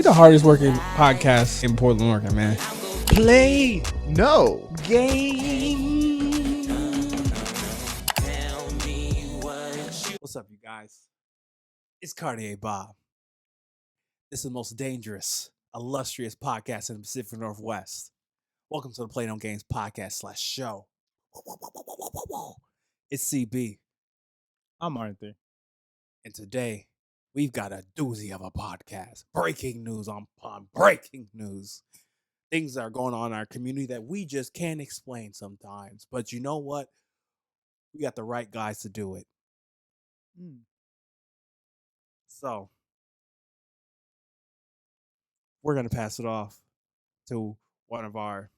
the hardest working podcast in Portland, Oregon, man. Play no Game. What's up, you guys? It's Cartier Bob. This is the most dangerous, illustrious podcast in the Pacific Northwest. Welcome to the Play No Games podcast / show. It's CB. I'm Arthur. And today, we've got a doozy of a podcast. Breaking news on breaking news. Things that are going on in our community that we just can't explain sometimes. But you know what? We got the right guys to do it. So, we're going to pass it off to one of our,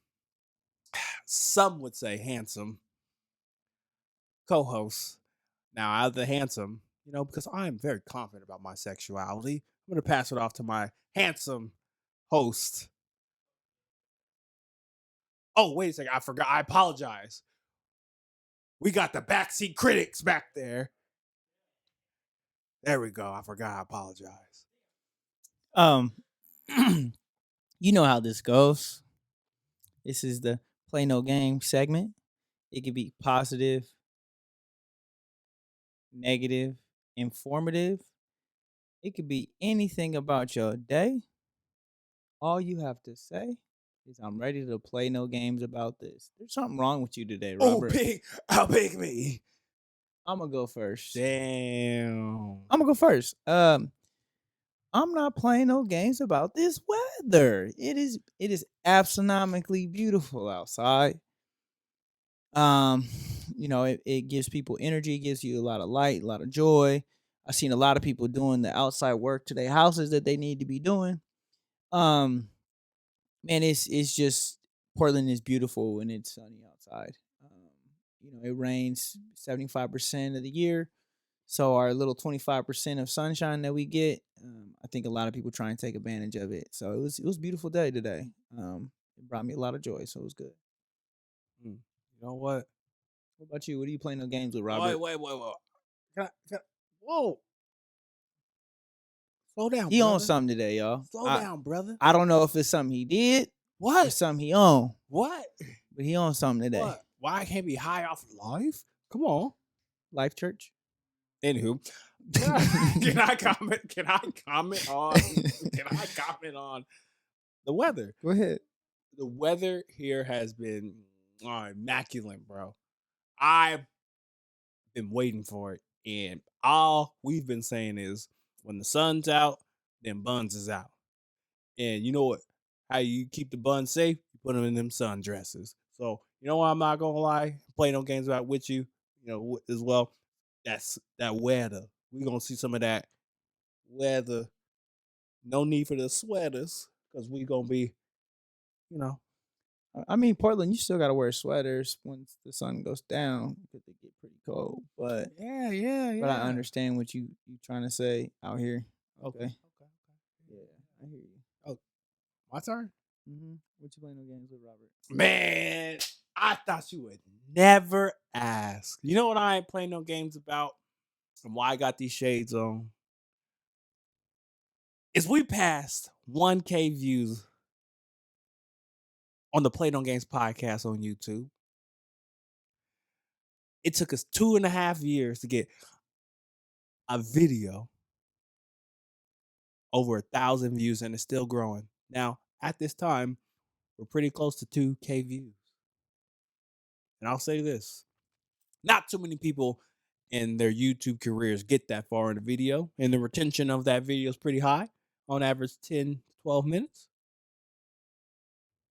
some would say, handsome co-hosts. Now, out of the handsome, because I am very confident about my sexuality, I'm going to pass it off to my handsome host. Oh, wait a second. I forgot. I apologize. We got the backseat critics back there. There we go. I forgot. I apologize. You know how this goes. This is the Play No Game segment. It could be positive, negative, informative. It could be anything about your day. All you have to say is, I'm ready to play no games about this. There's something wrong with you today, Robert. How big me? I'm going to go first. Damn. I'm going to go first. I'm not playing no games about this weather. It is astronomically beautiful outside. It gives people energy, it gives you a lot of light, a lot of joy. I've seen a lot of people doing the outside work to their houses that they need to be doing. Man, it's just, Portland is beautiful when it's sunny outside. It rains 75% of the year. So our little 25% of sunshine that we get, I think a lot of people try and take advantage of it. So it was a beautiful day today. It brought me a lot of joy, so it was good. You know what? What about you? What are you playing no games with, Robert? Wait. Whoa. Slow down, He brother. on something today, y'all. Slow down, brother. I don't know if it's something he did. What? Or something he on. What? But he on something today. What? Why I can't be high off of life? Come on. Life Church? Anywho, can I comment on the weather? Go ahead. The weather here has been immaculate, bro. I've been waiting for it, and all we've been saying is, when the sun's out, then buns is out. And you know what? How you keep the buns safe? You put them in them sundresses. So you know what? I'm not gonna lie. Play no games about with you. As well. That's that weather. We're gonna see some of that weather. No need for the sweaters, because we're gonna be, I mean, Portland, you still got to wear sweaters once the sun goes down because they get pretty cold. But yeah. But I understand what you trying to say out here. Okay. Yeah, I hear you. Oh, my turn? Mm-hmm. What you playing no games with, Robert? Man, I thought you would never ask. You know what I ain't playing no games about, and why I got these shades on? Is we passed 1K views on the Play No Games podcast on YouTube. It took us 2.5 years to get a video over 1,000 views, and it's still growing. Now, at this time, we're pretty close to 2K views. And I'll say this. Not too many people in their YouTube careers get that far in a video, and the retention of that video is pretty high, on average 10, 12 minutes.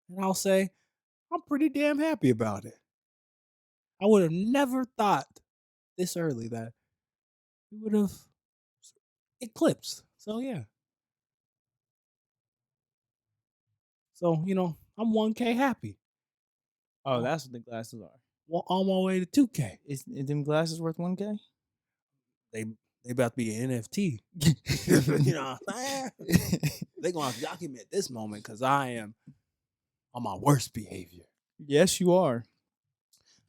And I'll say, I'm pretty damn happy about it. I would have never thought this early that we would have eclipsed. So, yeah. So, I'm 1K happy. Oh, that's what the glasses are. Well, on my way to 2K. Is them glasses worth 1K? They about to be an NFT. You know what I'm saying? They're going to document this moment because I am on my worst behavior. Yes, you are.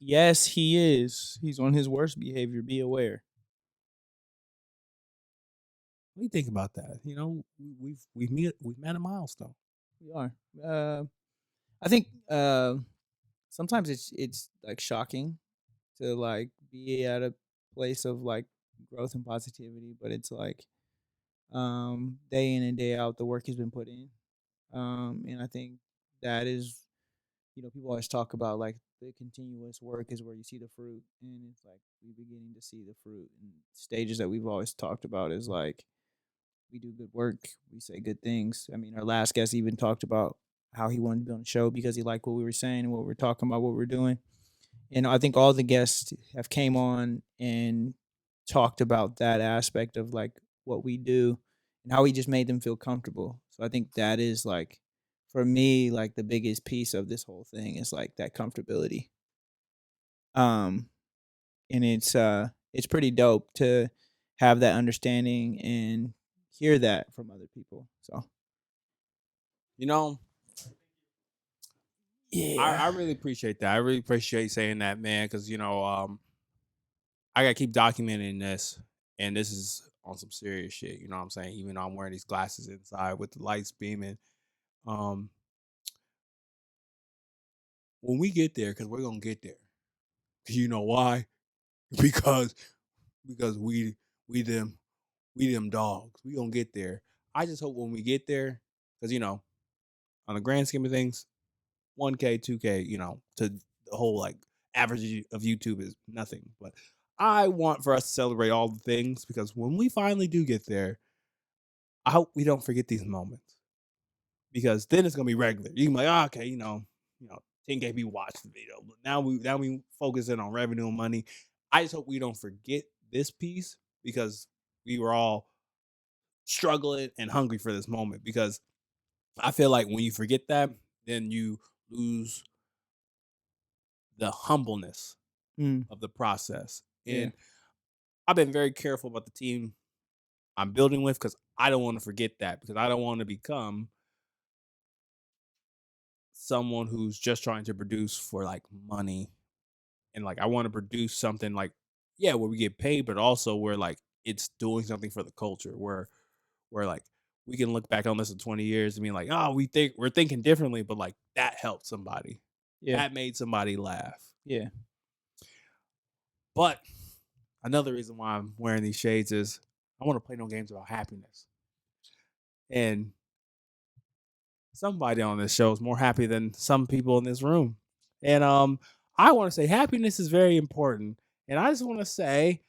Yes, he is. He's on his worst behavior. Be aware. What do you think about that? You know, we've met a milestone. We are. I think sometimes it's like shocking to like be at a place of like growth and positivity, but it's like day in and day out the work has been put in. And I think that is, people always talk about like the continuous work is where you see the fruit, and it's like we beginning to see the fruit and stages that we've always talked about is like we do good work, we say good things. I mean, our last guest even talked about how he wanted to be on the show because he liked what we were saying and what we are talking about, what we're doing. And I think all the guests have came on and talked about that aspect of like what we do and how we just made them feel comfortable. So I think that is like for me like the biggest piece of this whole thing is like that comfortability. Um and it's pretty dope to have that understanding and hear that from other people. So You know, yeah. I really appreciate that. I really appreciate saying that, man, because I gotta keep documenting this, and this is on some serious shit. You know what I'm saying? Even though I'm wearing these glasses inside with the lights beaming, um, when we get there, because we're gonna get there. 'Cause you know why? Because because we them dogs. We gonna get there. I just hope when we get there, because on the grand scheme of things, 1K, 2K, to the whole like average of YouTube is nothing. But I want for us to celebrate all the things because when we finally do get there, I hope we don't forget these moments because then it's gonna be regular. You can be like, oh, okay, 10K people watched the video, but now we focus in on revenue and money. I just hope we don't forget this piece because we were all struggling and hungry for this moment. Because I feel like when you forget that, then you lose the humbleness Mm, of the process. yeah. And I've been very careful about the team I'm building with because I don't want to forget that because I don't want to become someone who's just trying to produce for like money. And like I want to produce something like, yeah, where we get paid, but also where like it's doing something for the culture where like we can look back on this in 20 years and be like, oh, we're thinking differently, but like that helped somebody. Yeah. That made somebody laugh. Yeah. But another reason why I'm wearing these shades is I want to play no games about happiness. And somebody on this show is more happy than some people in this room. And I want to say happiness is very important. And I just want to say,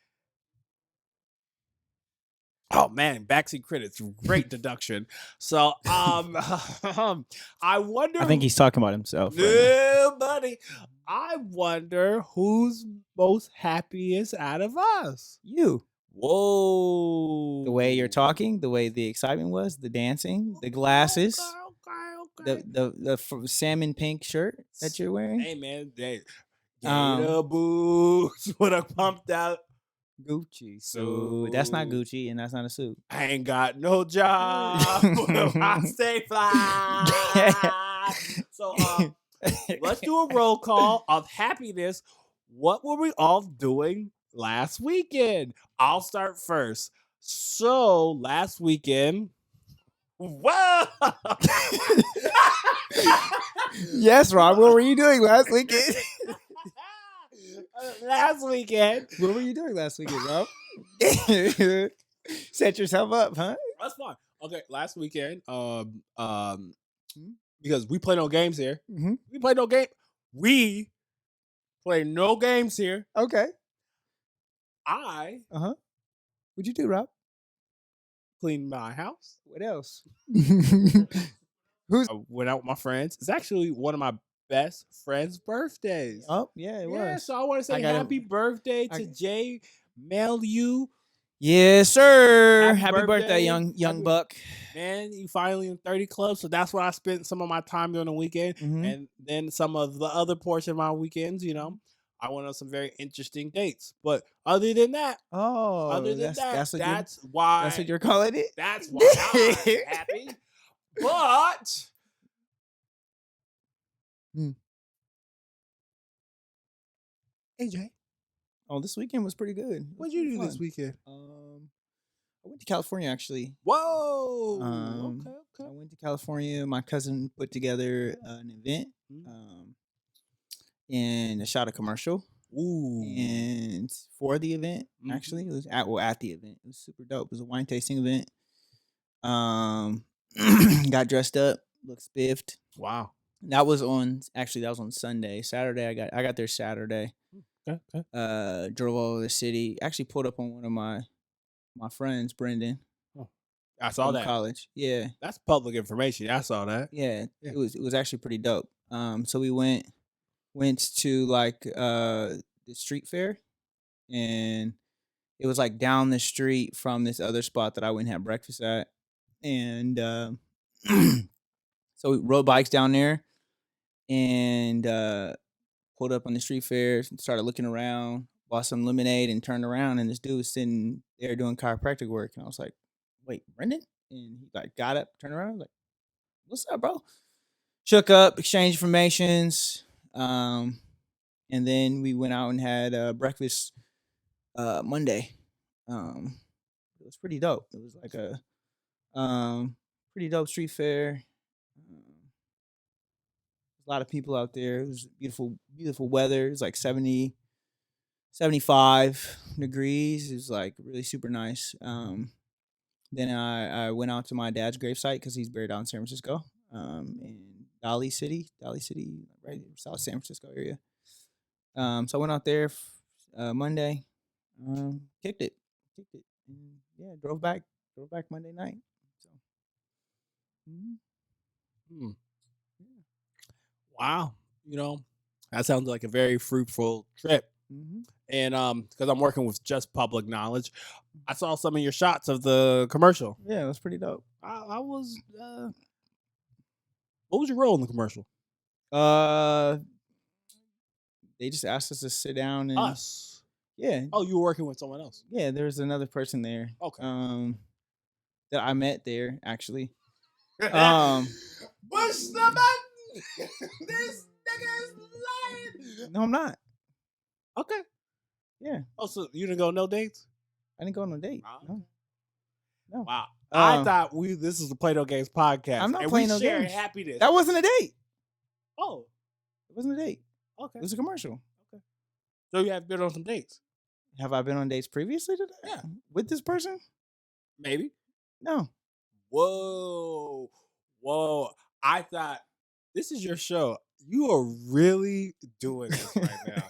oh man, backseat credits, great deduction. So I wonder I think he's talking about himself right now. no, buddy. I wonder who's most happiest out of us. You. Whoa. The way you're talking, the way the excitement was, the dancing, the glasses, Okay. the salmon pink shirt that you're wearing. Hey man, Um, Gator boots with a pumped out Gucci suit. That's not Gucci, and that's not a suit. I ain't got no job. I stay fly. So let's do a roll call of happiness. What were we all doing last weekend? I'll start first. So last weekend, whoa! Yes, Rob. What were you doing last weekend? Last weekend. What were you doing last weekend, Rob? Set yourself up, huh? That's fine. Okay, last weekend, because we play no games here. Mm-hmm. We play no game. We play no games here. Okay. I What'd you do, Rob? cleaned my house. What else? I went out with my friends. It's actually one of my best friends' birthdays. Oh, yeah, it was. So I want to say happy birthday to Jay Melu. Yes, sir. Happy birthday, young buck. Man, you finally in 30 Club. So that's where I spent some of my time during the weekend. Mm-hmm. And then some of the other portion of my weekends, I went on some very interesting dates. But other than that, that's why. That's what you're calling it? That's why I'm happy. But AJ. Oh, this weekend was pretty good. What'd you do this weekend? I I went to California actually. Whoa. I Okay. went to California. My cousin put together an event, and shot a commercial. Ooh. And for the event, actually, it was at the event. It was super dope. It was a wine tasting event. Got dressed up, looked spiffed. Wow. That was on Sunday. Saturday, I got there Saturday. Okay. Drove all over the city. Actually pulled up on one of my friends, Brendan, Oh, I saw from that. college. Yeah. That's public information. I saw that. Yeah. Yeah. It was actually pretty dope. So we went to like the street fair, and it was like down the street from this other spot that I went and had breakfast at. And so we rode bikes down there and pulled up on the street fair, started looking around, bought some lemonade, and turned around, and this dude was sitting there doing chiropractic work. And I was like, wait, Brendan? And he like got up, turned around, like, what's up, bro? Shook up, exchanged informations. And then we went out and had breakfast Monday. It was pretty dope. It was like a pretty dope street fair. A lot of people out there. It was beautiful weather. It was like 70, 75 degrees. It was like really super nice. Then I went out to my dad's gravesite because he's buried out in San Francisco, in Dali City, right South San Francisco area. So I went out there Monday, kicked it, and yeah, drove back Monday night. So, Hmm. Wow. That sounds like a very fruitful trip. And because I'm working with just public knowledge, I saw some of your shots of the commercial. Yeah, it was pretty dope. I was. What was your role in the commercial? They just asked us to sit down and Us. Yeah. Oh, you were working with someone else. Yeah, there's another person there. Okay. That I met there actually. Push the button. This nigga is lying. No, I'm not. Okay. Yeah. Oh, so you didn't go no dates? I didn't go on a date. No. Wow. I thought this is the Play No Games podcast. I'm not and playing we no share games. happiness. That wasn't a date. Oh. It wasn't a date. Okay. It was a commercial. Okay. So you have been on some dates? Have I been on dates previously to that? Yeah. With this person? Maybe. No. Whoa. I thought this is your show. You are really doing this right now.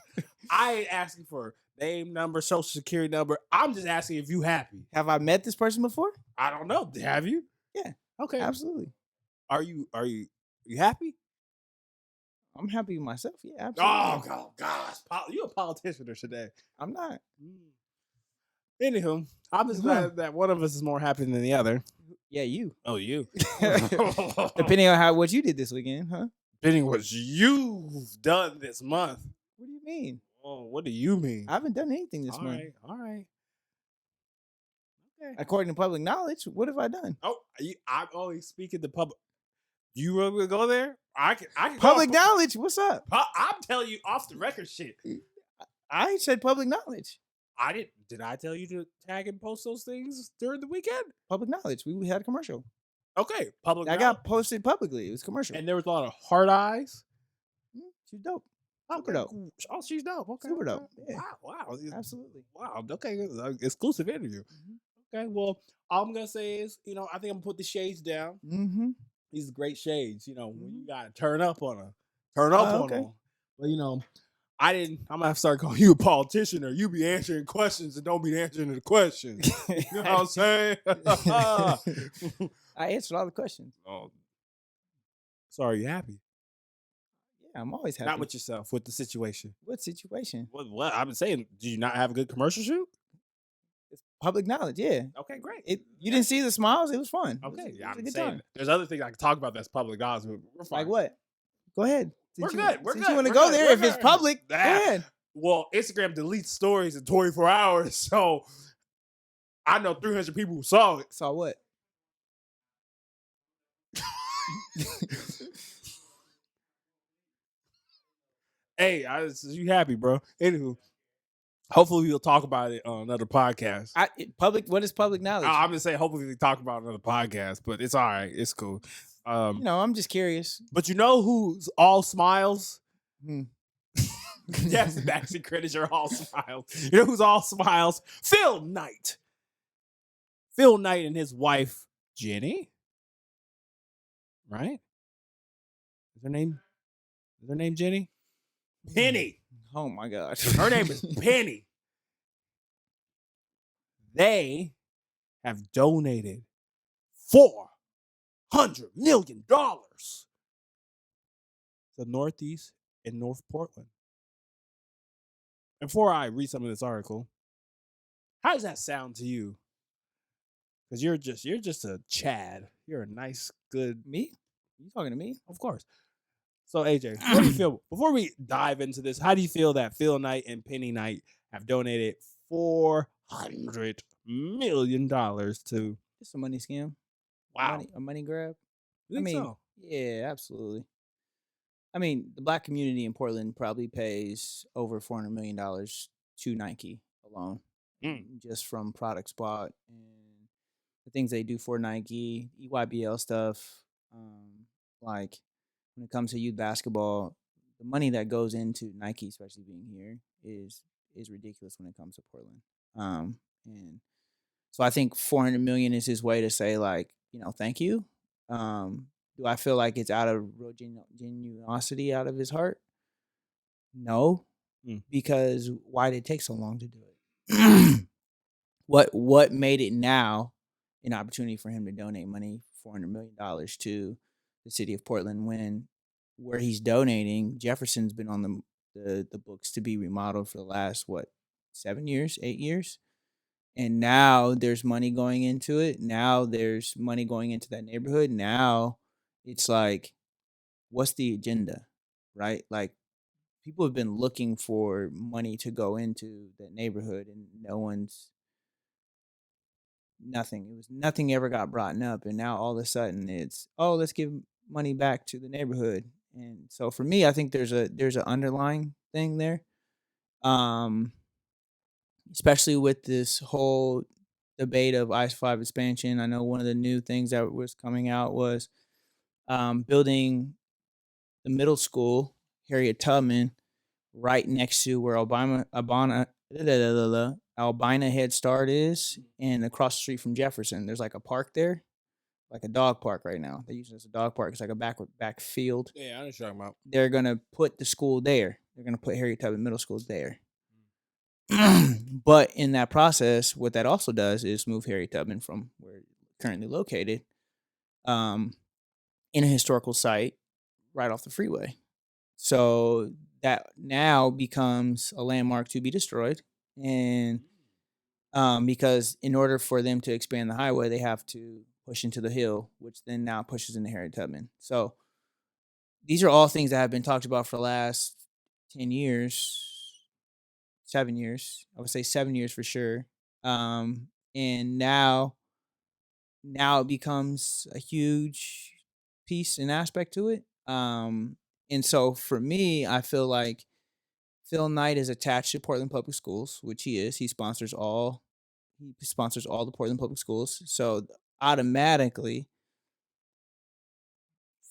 I ain't asking for name, number, social security number. I'm just asking if you happy. Have I met this person before? I don't know. Have you? Yeah. Okay. Absolutely. Are you happy? I'm happy with myself. Yeah, absolutely. Oh gosh. You a politician today. I'm not. Anywho, I'm just glad that one of us is more happy than the other. Yeah, you. Oh, you. Depending on what you did this weekend, huh? Depending on what you've done this month. What do you mean? Oh, what do you mean? I haven't done anything this month. All right. Okay. According to public knowledge, what have I done? Oh, I'm only speaking to public. You really gonna go there? I can Public go knowledge. What's up? I'm telling you off the record shit. I ain't said public knowledge. I didn't. Did I tell you to tag and post those things during the weekend? Public knowledge. We had a commercial. Okay, public. I got posted publicly. It was commercial. And there was a lot of hard eyes. She's dope. Okay. Super dope. Oh, she's dope. Okay. Super dope. Yeah. Wow. Absolutely. Wow. Okay. Exclusive interview. Okay. Well, all I'm gonna say is, I think I'm gonna put the shades down. Mm-hmm. These are great shades. When you gotta turn up on them. But I'm gonna have to start calling you a politician, or you be answering questions and don't be answering the questions. You know what I'm saying? I answered all the questions. Oh, so are you happy? Yeah, I'm always happy. Not with yourself, with the situation. What situation? What I've been saying? Did you not have a good commercial shoot? It's public knowledge. Yeah. Okay, great. You didn't see the smiles. It was fun. Okay, It was I'm a good saying time. there's other things I can talk about that's public knowledge. But we're fine. Like what? Go ahead. We're good. Since you want to go there, if it's public, go ahead. Well, Instagram deletes stories in 24 hours, so I know 300 people who saw it. Saw what? Hey, you happy, bro? Anywho, Hopefully we'll talk about it on another podcast. What is public knowledge? I'm gonna say hopefully we talk about another podcast, but it's all right. It's cool. I'm just curious. But you know who's all smiles? Hmm. Yes, Maxi credits are all smiles. You know who's all smiles? Phil Knight. Phil Knight and his wife Jenny. Right? Is her name Jenny? Penny. Oh my gosh. Her name is Penny. They have donated $400 million to Northeast and North Portland. Before I read some of this article, how does that sound to you? Because you're just a Chad. You're a nice, good Me? You talking to me? Of course. So AJ, what do you feel? Before we dive into this, how do you feel that Phil Knight and Penny Knight have donated $400 million to? It's a money scam. Wow, a money grab. You think so? Yeah, absolutely. I mean, the black community in Portland probably pays over $400 million to Nike alone, just from products bought and the things they do for Nike, EYBL stuff. Like when it comes to youth basketball, the money that goes into Nike, especially being here, is ridiculous when it comes to Portland. And so I think 400 million is his way to say, like, thank you. Do I feel like it's out of real genuosity out of his heart? No, because why did it take so long to do it? What made it now an opportunity for him to donate money, $400 million to the city of Portland, when where he's donating, Jefferson's been on the books to be remodeled for the last 7 years, 8 years, and now there's money going into it. Now there's money going into that neighborhood. Now it's like, what's the agenda, right? Like, people have been looking for money to go into that neighborhood, and nothing ever got brought up, and now all of a sudden it's, oh, let's give money back to the neighborhood. And so for me, I think there's an underlying thing there, especially with this whole debate of I-5 expansion. I know one of the new things that was coming out was building the middle school, Harriet Tubman, right next to where Albina Head Start is, and across the street from Jefferson. There's like a park there, like a dog park right now. They use it as a dog park. It's like a back field. Yeah, I know what you're talking about. They're gonna put the school there. They're gonna put Harriet Tubman Middle School there. But in that process, what that also does is move Harriet Tubman from where it's currently located, in a historical site right off the freeway. So that now becomes a landmark to be destroyed. And because in order for them to expand the highway, they have to push into the hill, which then now pushes into Harriet Tubman. So these are all things that have been talked about for the last 10 years, 7 years. I would say 7 years for sure. And now it becomes a huge piece and aspect to it. And so for me, I feel like Phil Knight is attached to Portland Public Schools, which he is. He sponsors all the Portland Public Schools. So automatically,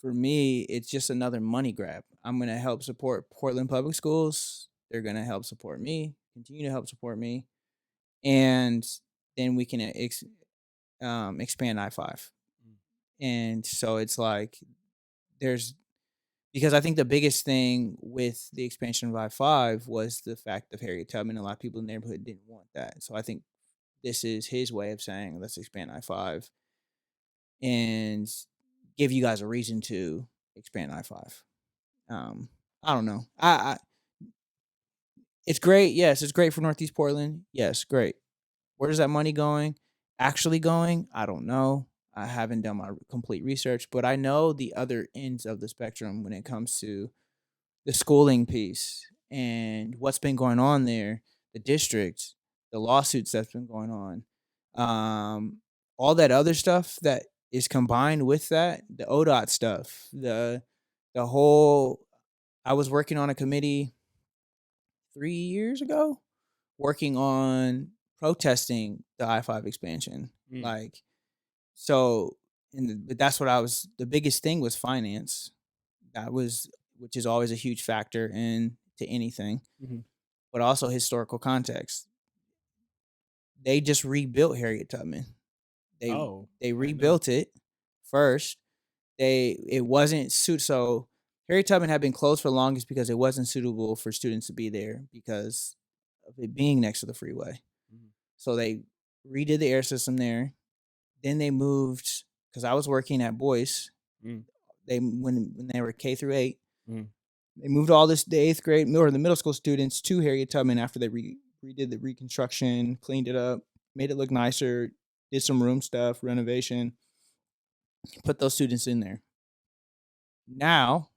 for me, it's just another money grab. I'm going to help support Portland Public Schools. They're going to help support me, continue to help support me. And then we can expand I-5. And so it's like, because I think the biggest thing with the expansion of I-5 was the fact of Harriet Tubman. A lot of people in the neighborhood didn't want that. So I think this is his way of saying, let's expand I-5 and give you guys a reason to expand I-5. I don't know. It's great. Yes, it's great for Northeast Portland. Yes, great. Where is that money actually going? I don't know. I haven't done my complete research, but I know the other ends of the spectrum when it comes to the schooling piece and what's been going on there, the district, the lawsuits that's been going on, all that other stuff that is combined with that, the ODOT stuff, the whole. I was working on a committee 3 years ago working on protesting the I-5 expansion. Mm. Like, so, but that's what the biggest thing was finance. That was, which is always a huge factor into anything, Mhm. but also historical context. They just rebuilt Harriet Tubman. They Oh, they I didn't know. rebuilt it first. It wasn't so Harriet Tubman had been closed for the longest because it wasn't suitable for students to be there because of it being next to the freeway. Mhm. So they redid the air system there. Then they moved, because I was working at Boyce. Mm. They when they were K-8, Mm. they moved all the eighth grade or the middle school students to Harriet Tubman after they redid the reconstruction, cleaned it up, made it look nicer, did some room stuff, renovation, put those students in there. Now,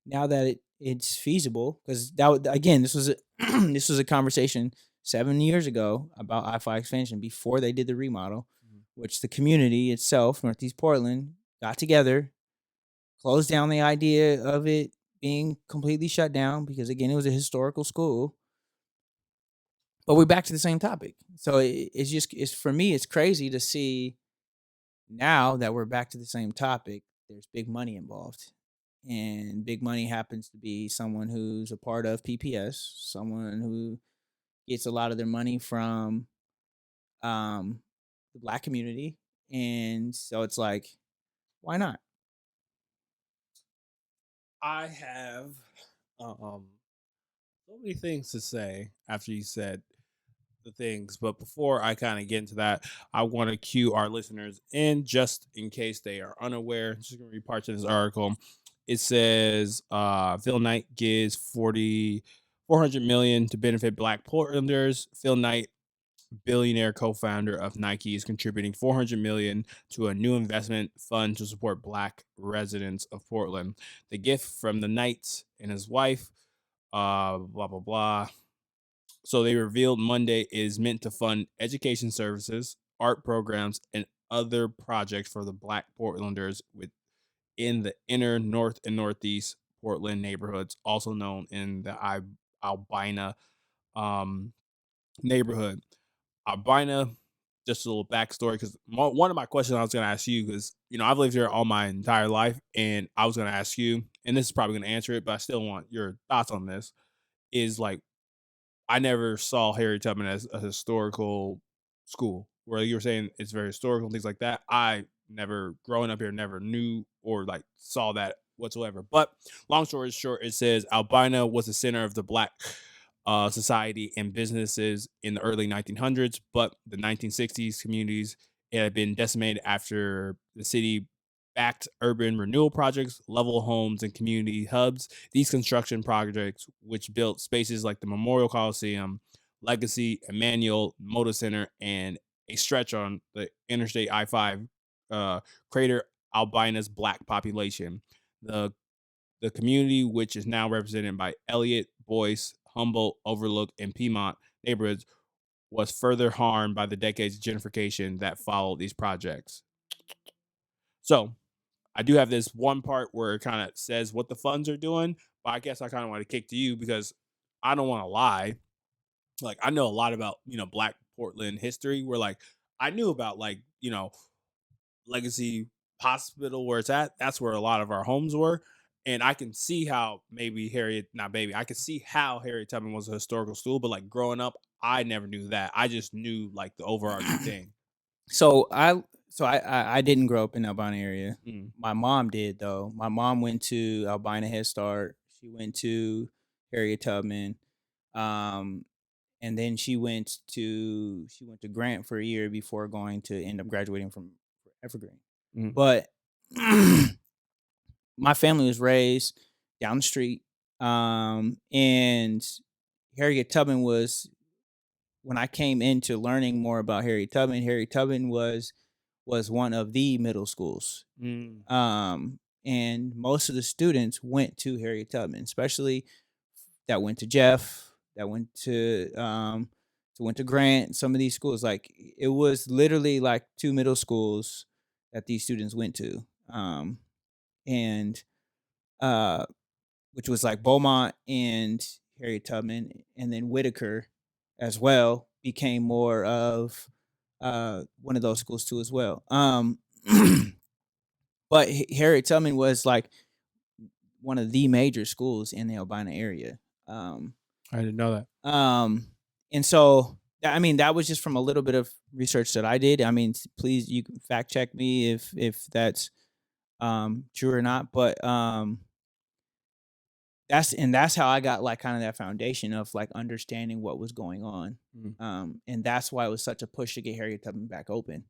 now that it's feasible, because again, this was this was a conversation 7 years ago about I-5 expansion before they did the remodel, which the community itself, Northeast Portland, got together, closed down the idea of it being completely shut down because again, it was a historical school. But we're back to the same topic. So it's for me, it's crazy to see now that we're back to the same topic. There's big money involved, and big money happens to be someone who's a part of PPS, someone who gets a lot of their money from the black community, and so it's like, why not? I have so many things to say after you said the things, but before I kind of get into that, I want to cue our listeners in just in case they are unaware. Just gonna read parts of this article. It says Phil Knight gives 400 million to benefit Black Portlanders. Phil Knight, billionaire co-founder of Nike, is contributing 400 million to a new investment fund to support Black residents of Portland. The gift from the Knights and his wife, blah blah blah. So they revealed Monday is meant to fund education services, art programs, and other projects for the Black Portlanders within the inner north and northeast Portland neighborhoods, also known in the Albina um, neighborhood. Albina, just a little backstory, because one of my questions I was going to ask you, because I've lived here all my entire life, and I was going to ask you, and this is probably going to answer it, but I still want your thoughts on this. Is like, I never saw Harriet Tubman as a historical school, where you were saying it's very historical and things like that. I never, growing up here, never knew or like saw that whatsoever. But long story short, it says Albina was the center of the Black society and businesses in the early 1900s, but the 1960s communities had been decimated after the city backed urban renewal projects, level homes, and community hubs. These construction projects, which built spaces like the Memorial Coliseum, Legacy, Emmanuel Motor Center, and a stretch on the Interstate I-5, crater Albina's Black population. The the community, which is now represented by Elliott, Boyce, Humboldt, Overlook, and Piedmont neighborhoods, was further harmed by the decades of gentrification that followed these projects. So I do have this one part where it kind of says what the funds are doing, but I guess I kind of want to kick to you because I don't want to lie. Like, I know a lot about, Black Portland history, where like I knew about like, Legacy Hospital where it's at. That's where a lot of our homes were. And I can see how I can see how Harriet Tubman was a historical school, but like growing up, I never knew that. I just knew like the overarching thing. So I didn't grow up in the Albina area. Mm. My mom did though. My mom went to Albina Head Start. She went to Harriet Tubman, um, and then she went to Grant for a year before going to end up graduating from Evergreen. Mm. But my family was raised down the street, and Harriet Tubman was when I came into learning more about Harriet Tubman. Harriet Tubman was one of the middle schools. Mm. And most of the students went to Harriet Tubman, especially that went to Jeff, that went to Grant. Some of these schools, like it was literally like two middle schools that these students went to, and uh, which was like Beaumont and Harriet Tubman, and then Whitaker. as well became more of one of those schools too as well. But Harriet Tubman was like one of the major schools in the Albina area. Um, I didn't know that. and so I mean that was just from a little bit of research that I did. I mean, please you can fact check me if that's true or not. But that's how I got like kind of that foundation of like understanding what was going on. Mm. And that's why it was such a push to get Harriet Tubman back open.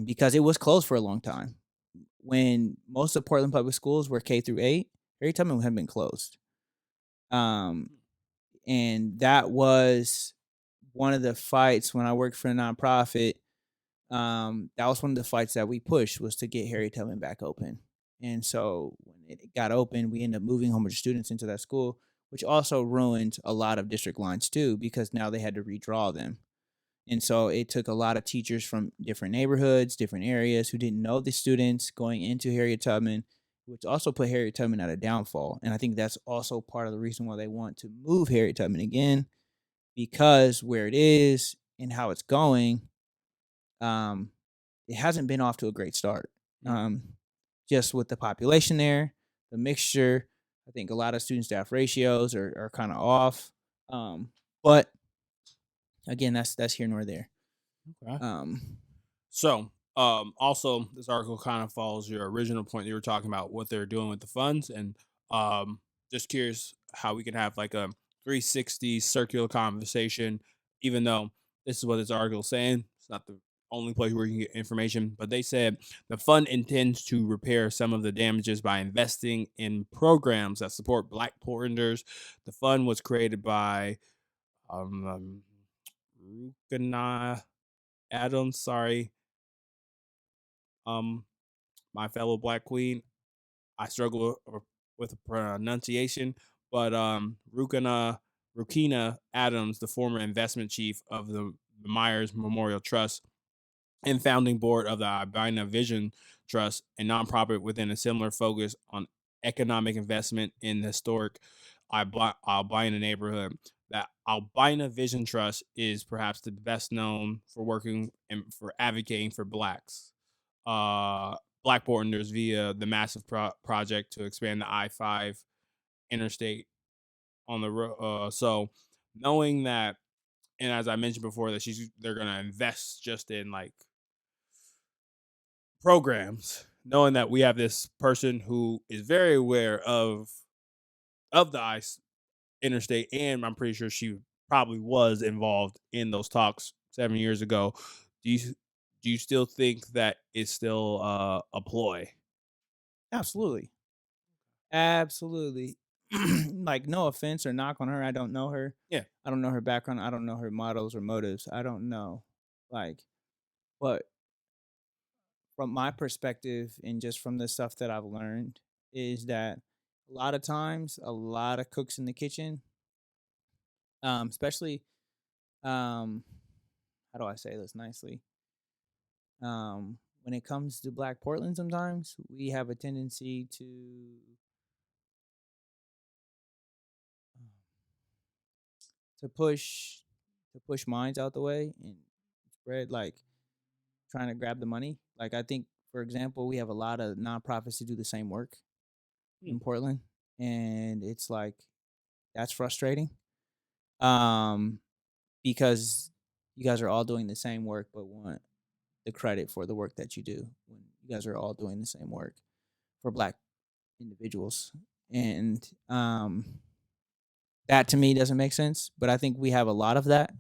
Because it was closed for a long time. When most of Portland public schools were K through 8, Harriet Tubman had been closed. And that was one of the fights when I worked for a nonprofit. That was one of the fights that we pushed was to get Harriet Tubman back open. And so when it got open, we ended up moving homeless students into that school, which also ruined a lot of district lines too, because now they had to redraw them. And so it took a lot of teachers from different neighborhoods, different areas who didn't know the students going into Harriet Tubman, which also put Harriet Tubman at a downfall. And I think that's also part of the reason why they want to move Harriet Tubman again, because where it is and how it's going, um, it hasn't been off to a great start. Just with the population there, the mixture, I think a lot of student staff ratios are kind of off. But again, that's here nor there. Okay. Um, So, also this article kind of follows your original point that you were talking about what they're doing with the funds, and just curious how we can have like a 360 circular conversation, even though this is what this article is saying. It's not the only place where you can get information, but they said the fund intends to repair some of the damages by investing in programs that support Black Portlanders. The fund was created by Rukana Adams. Sorry, um, my fellow Black queen. I struggle with the pronunciation, but Rukina Adams, the former investment chief of the Myers Memorial Trust and founding board of the Albina Vision Trust, a nonprofit within a similar focus on economic investment in the historic Albina neighborhood. That Albina Vision Trust is perhaps the best known for working and for advocating for blacks, uh, Black Portlanders via the massive project to expand the I-5 interstate on the road. So knowing that, and as I mentioned before, that they're gonna invest just in like programs, knowing that we have this person who is very aware of the ice interstate, and I'm pretty sure she probably was involved in those talks 7 years ago. Do you still think that it's still a ploy? Absolutely. Absolutely. Like, no offense or knock on her. I don't know her. Yeah. I don't know her background. I don't know her models or motives. I don't know. Like, but from my perspective and just from the stuff that I've learned is that a lot of times, a lot of cooks in the kitchen, especially, how do I say this nicely? When it comes to Black Portland, sometimes we have a tendency to push minds out the way and spread like trying to grab the money. Like I think, for example, we have a lot of nonprofits to do the same work in Portland, and it's like that's frustrating. Um, because you guys are all doing the same work, but want the credit for the work that you do when you guys are all doing the same work for Black individuals, and that to me doesn't make sense. But I think we have a lot of that,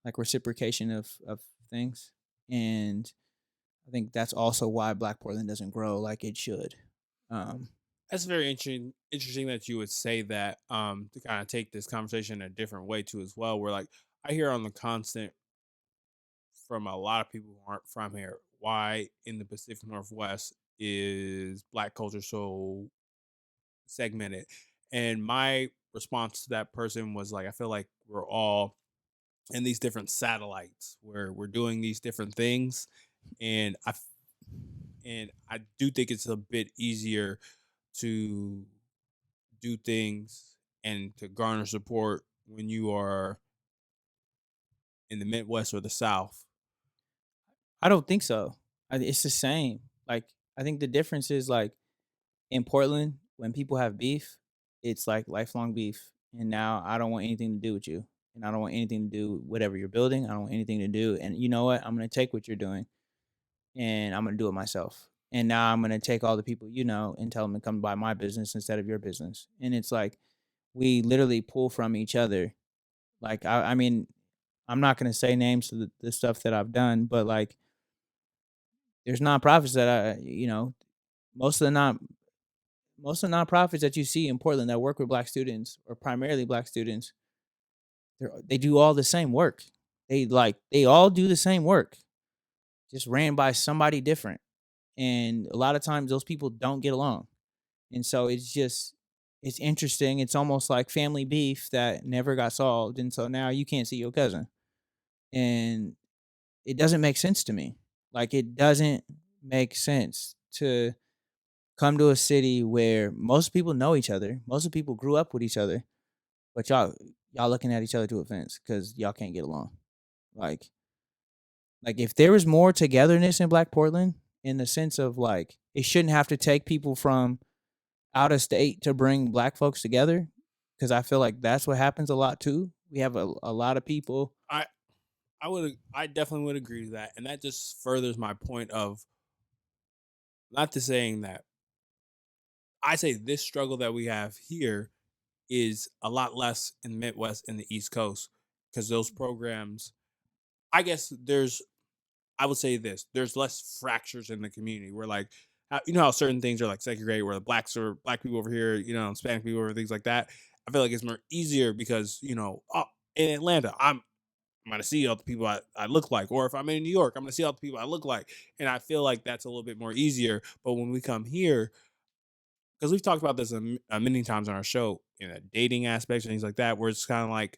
like reciprocation of things, and I think that's also why Black Portland doesn't grow like it should. Um, That's very interesting. Interesting that you would say that. To kind of take this conversation a different way too, as well. Where like I hear on the constant from a lot of people who aren't from here, why in the Pacific Northwest is Black culture so segmented? And my response to that person was like, I feel like we're all in these different satellites where we're doing these different things, and I do think it's a bit easier to do things and to garner support when you are in the Midwest or the South? I don't think so. It's the same. Like, I think the difference is like in Portland, when people have beef, it's like lifelong beef. And now I don't want anything to do with you. And I don't want anything to do with whatever you're building. I don't want anything to do. And you know what? I'm going to take what you're doing and I'm going to do it myself. And now I'm going to take all the people you know and tell them to come buy my business instead of your business. And it's like we literally pull from each other. Like, I mean, I'm not going to say names of the stuff that I've done, but like there's nonprofits that most of the non most of the nonprofits that you see in Portland that work with black students or primarily black students, they do all the same work. They all do the same work, just ran by somebody different. And a lot of times those people don't get along. And so it's interesting. It's almost like family beef that never got solved. And so now you can't see your cousin. And it doesn't make sense to me. Like it doesn't make sense to come to a city where most people know each other, most of the people grew up with each other, but y'all looking at each other through a fence because y'all can't get along. Like if there was more togetherness in Black Portland, in the sense of like it shouldn't have to take people from out of state to bring black folks together, because I feel like that's what happens a lot too. We have a lot of people. I definitely would agree to that, and that just furthers my point of not to saying that I say this struggle that we have here is a lot less in the Midwest and the East Coast because those programs, I guess I would say this, there's less fractures in the community where like, you know how certain things are like segregated where the black people over here, you know, Hispanic people or things like that. I feel like it's more easier because, you know, in Atlanta, I'm gonna see all the people I look like, or if I'm in New York, I'm gonna see all the people I look like, and I feel like that's a little bit more easier. But when we come here, because we've talked about this many times on our show in a dating aspect and things like that, where it's kind of like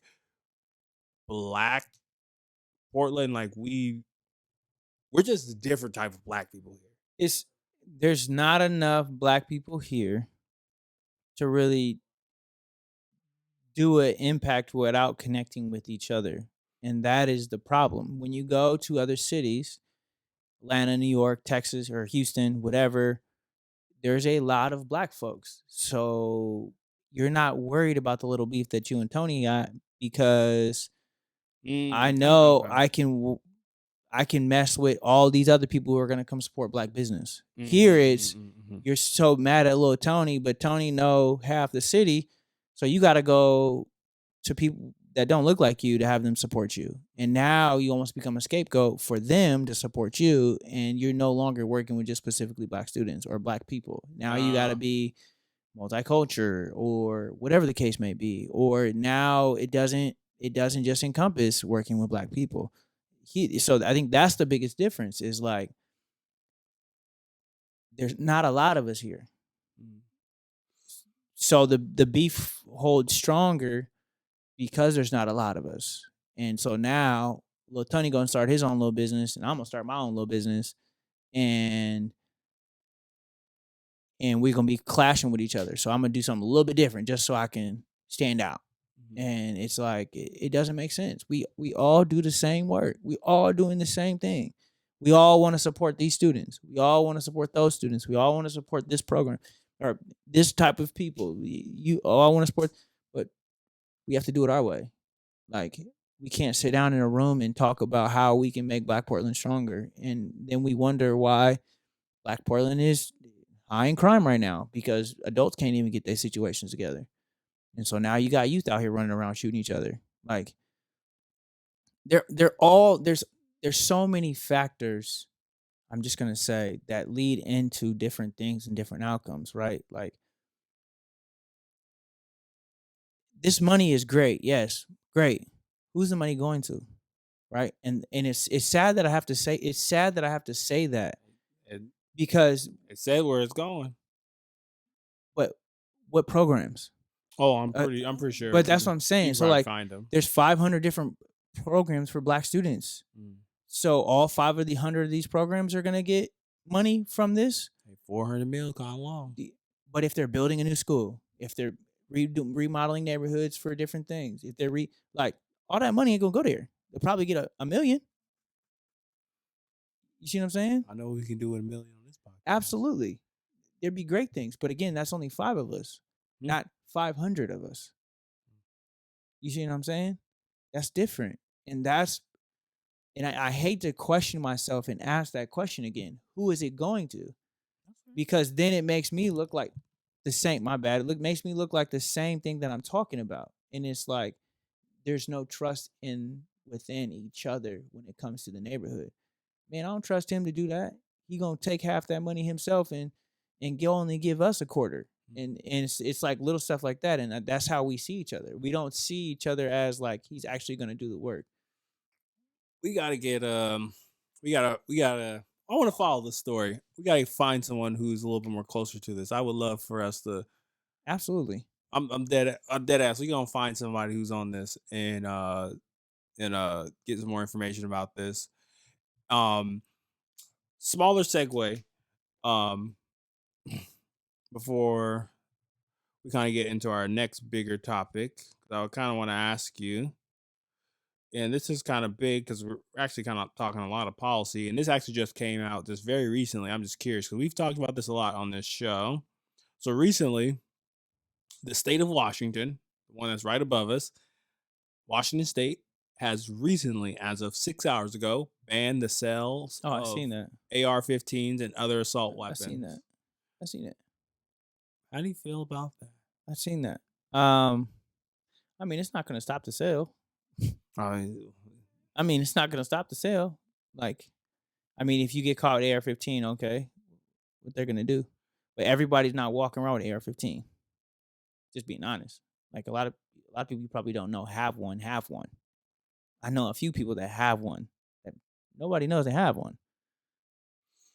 black Portland, like we're just a different type of black people here. There's not enough black people here to really do an impact without connecting with each other. And that is the problem. When you go to other cities, Atlanta, New York, Texas, or Houston, whatever, there's a lot of black folks. So you're not worried about the little beef that you and Tony got, because I know Okay. I can mess with all these other people who are gonna come support black business. Here it's you're so mad at little Tony, but Tony know half the city, so you got to go to people that don't look like you to have them support you. And now you almost become a scapegoat for them to support you, and you're no longer working with just specifically black students or black people. Now you got to be multicultural or whatever the case may be. Or now it doesn't just encompass working with black people. So I think that's the biggest difference, is like there's not a lot of us here. So the beef holds stronger because there's not a lot of us. And so now little Tony gonna start his own little business, and I'm gonna start my own little business, and we're gonna be clashing with each other. So I'm gonna do something a little bit different just so I can stand out. And it's like it doesn't make sense. We all do the same work. We all doing the same thing. We all want to support these students. We all want to support those students. We all want to support this program or this type of people. You all want to support, but we have to do it our way. Like we can't sit down in a room and talk about how we can make Black Portland stronger, and then we wonder why Black Portland is high in crime right now, because adults can't even get their situations together. And so now you got youth out here running around shooting each other. Like they're all there's so many factors, I'm just gonna say, that lead into different things and different outcomes, right? Like this money is great, yes, great. Who's the money going to? Right? And it's sad that I have to say that, It, because it said where it's going. what programs? Oh, I'm pretty sure. But that's what I'm saying. You So can like find them. there's 500 different programs for black students. So all 500 of these programs are gonna get money from this. 400 mil gone long. But if they're building a new school, if they're remodeling neighborhoods for different things, if they're like all that money ain't gonna go there. They'll probably get a million. You see what I'm saying? I know we can do $1 million on this podcast. Absolutely. There'd be great things. But again, that's only 5 of us, not 500 of us. You see what I'm saying? That's different. And I hate to question myself and ask that question again. Who is it going to? Because then it makes me look like the same. My bad. Makes me look like the same thing that I'm talking about. And it's like there's no trust within each other when it comes to the neighborhood. Man, I don't trust him to do that. He gonna take half that money himself and only give us a quarter. And it's like little stuff like that. And that's how we see each other. We don't see each other as like he's actually gonna do the work. We gotta get we gotta I want to follow the story. We gotta find someone who's a little bit more closer to this. I would love for us to. Absolutely. I'm dead ass. We gonna find somebody who's on this and get some more information about this. Smaller segue. Before we kind of get into our next bigger topic, I kind of want to ask you, and this is kind of big because we're actually kind of talking a lot of policy, and this actually just came out just very recently. I'm just curious because we've talked about this a lot on this show. So recently, the state of Washington, the one that's right above us, Washington State, has recently, as of 6 hours ago, banned the sales I've of seen that. AR-15s and other assault weapons. I've seen that. I've seen it. How do you feel about that? I've seen that. I mean, it's not going to stop the sale. I mean, it's not going to stop the sale. Like, I mean, if you get caught with AR-15, okay, what they're going to do? But everybody's not walking around with AR-15. Just being honest. Like a lot of people you probably don't know have one. I know a few people that have one that nobody knows they have one.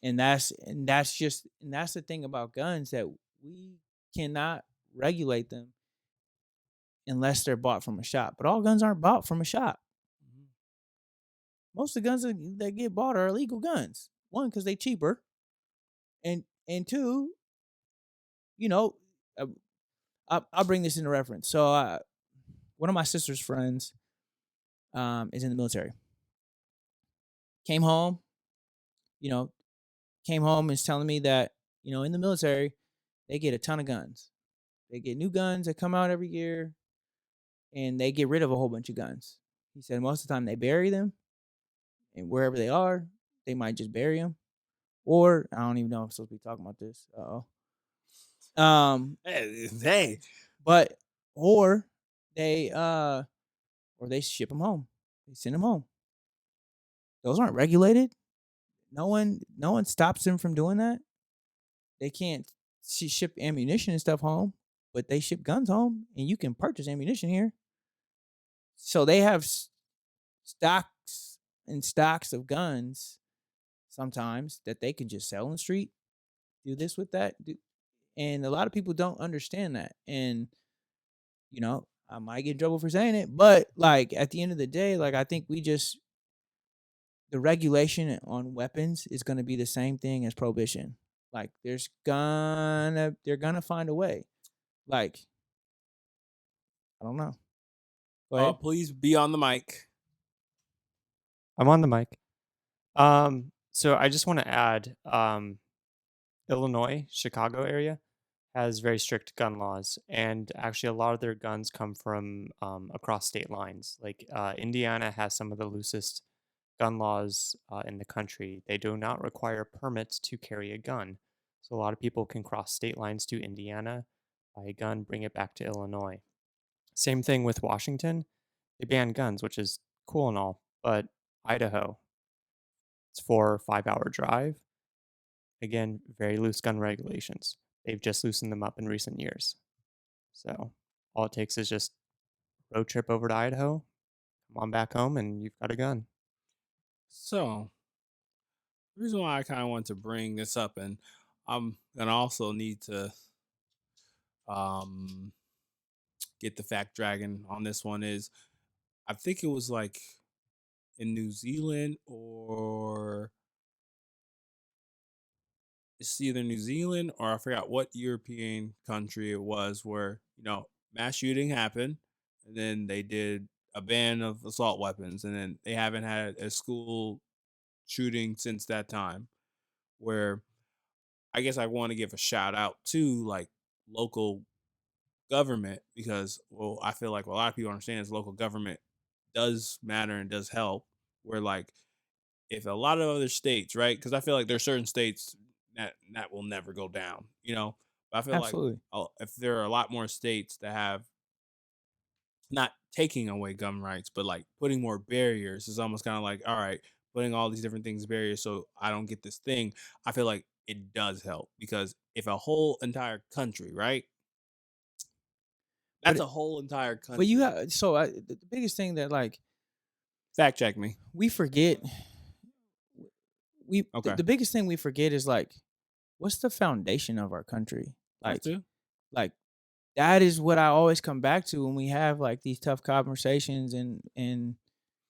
And that's the thing about guns, that we cannot regulate them unless they're bought from a shop. But all guns aren't bought from a shop. Most of the guns that get bought are illegal guns. One, because they're cheaper, and two, you know, I'll bring this into reference. So, one of my sister's friends is in the military. Came home and is telling me that, in the military, they get a ton of guns. They get new guns that come out every year, and they get rid of a whole bunch of guns. He said most of the time they bury them, and wherever they are, they might just bury them. Or I don't even know if I'm supposed to be talking about this. Hey. But or they ship them home. They send them home. Those aren't regulated. No one stops them from doing that. They can't ship ammunition and stuff home, but they ship guns home, and you can purchase ammunition here. So they have stocks and stocks of guns sometimes that they can just sell on the street, do this with that. And a lot of people don't understand that. And, I might get in trouble for saying it, but like at the end of the day, like I think the regulation on weapons is going to be the same thing as prohibition. Like they're gonna find a way. Like, I don't know. Go ahead. Please be on the mic. I'm on the mic. So I just want to add, Illinois, Chicago area has very strict gun laws, and actually a lot of their guns come from across state lines. Like Indiana has some of the loosest gun laws in the country. They do not require permits to carry a gun, so a lot of people can cross state lines to Indiana, buy a gun, bring it back to Illinois. Same thing with Washington. They ban guns, which is cool and all, but Idaho, it's 4 or 5 hour drive. Again, very loose gun regulations. They've just loosened them up in recent years. So all it takes is just a road trip over to Idaho, come on back home, and you've got a gun. So the reason why I kind of want to bring this up, and I'm gonna also need to get the fact dragon on this one, is I think it was like in New Zealand, or it's either New Zealand or I forgot what European country it was, where mass shooting happened, and then they did a ban of assault weapons, and then they haven't had a school shooting since that time. Where I guess I want to give a shout out to like local government because, well, I feel like what a lot of people understand is local government does matter and does help. Where like if a lot of other states, right? Because I feel like there are certain states that will never go down, you know. But I feel like Absolutely. if there are a lot more states that have not taking away gun rights, but like putting more barriers, is almost kind of like, all right, putting all these different things barriers so I don't get this thing. I feel like it does help because if a whole entire country, right? But That's a whole entire but you country. have the biggest thing that like Fact check me. we forget Okay. the biggest thing we forget is like what's the foundation of our country? Have Like to. like that is what I always come back to when we have like these tough conversations and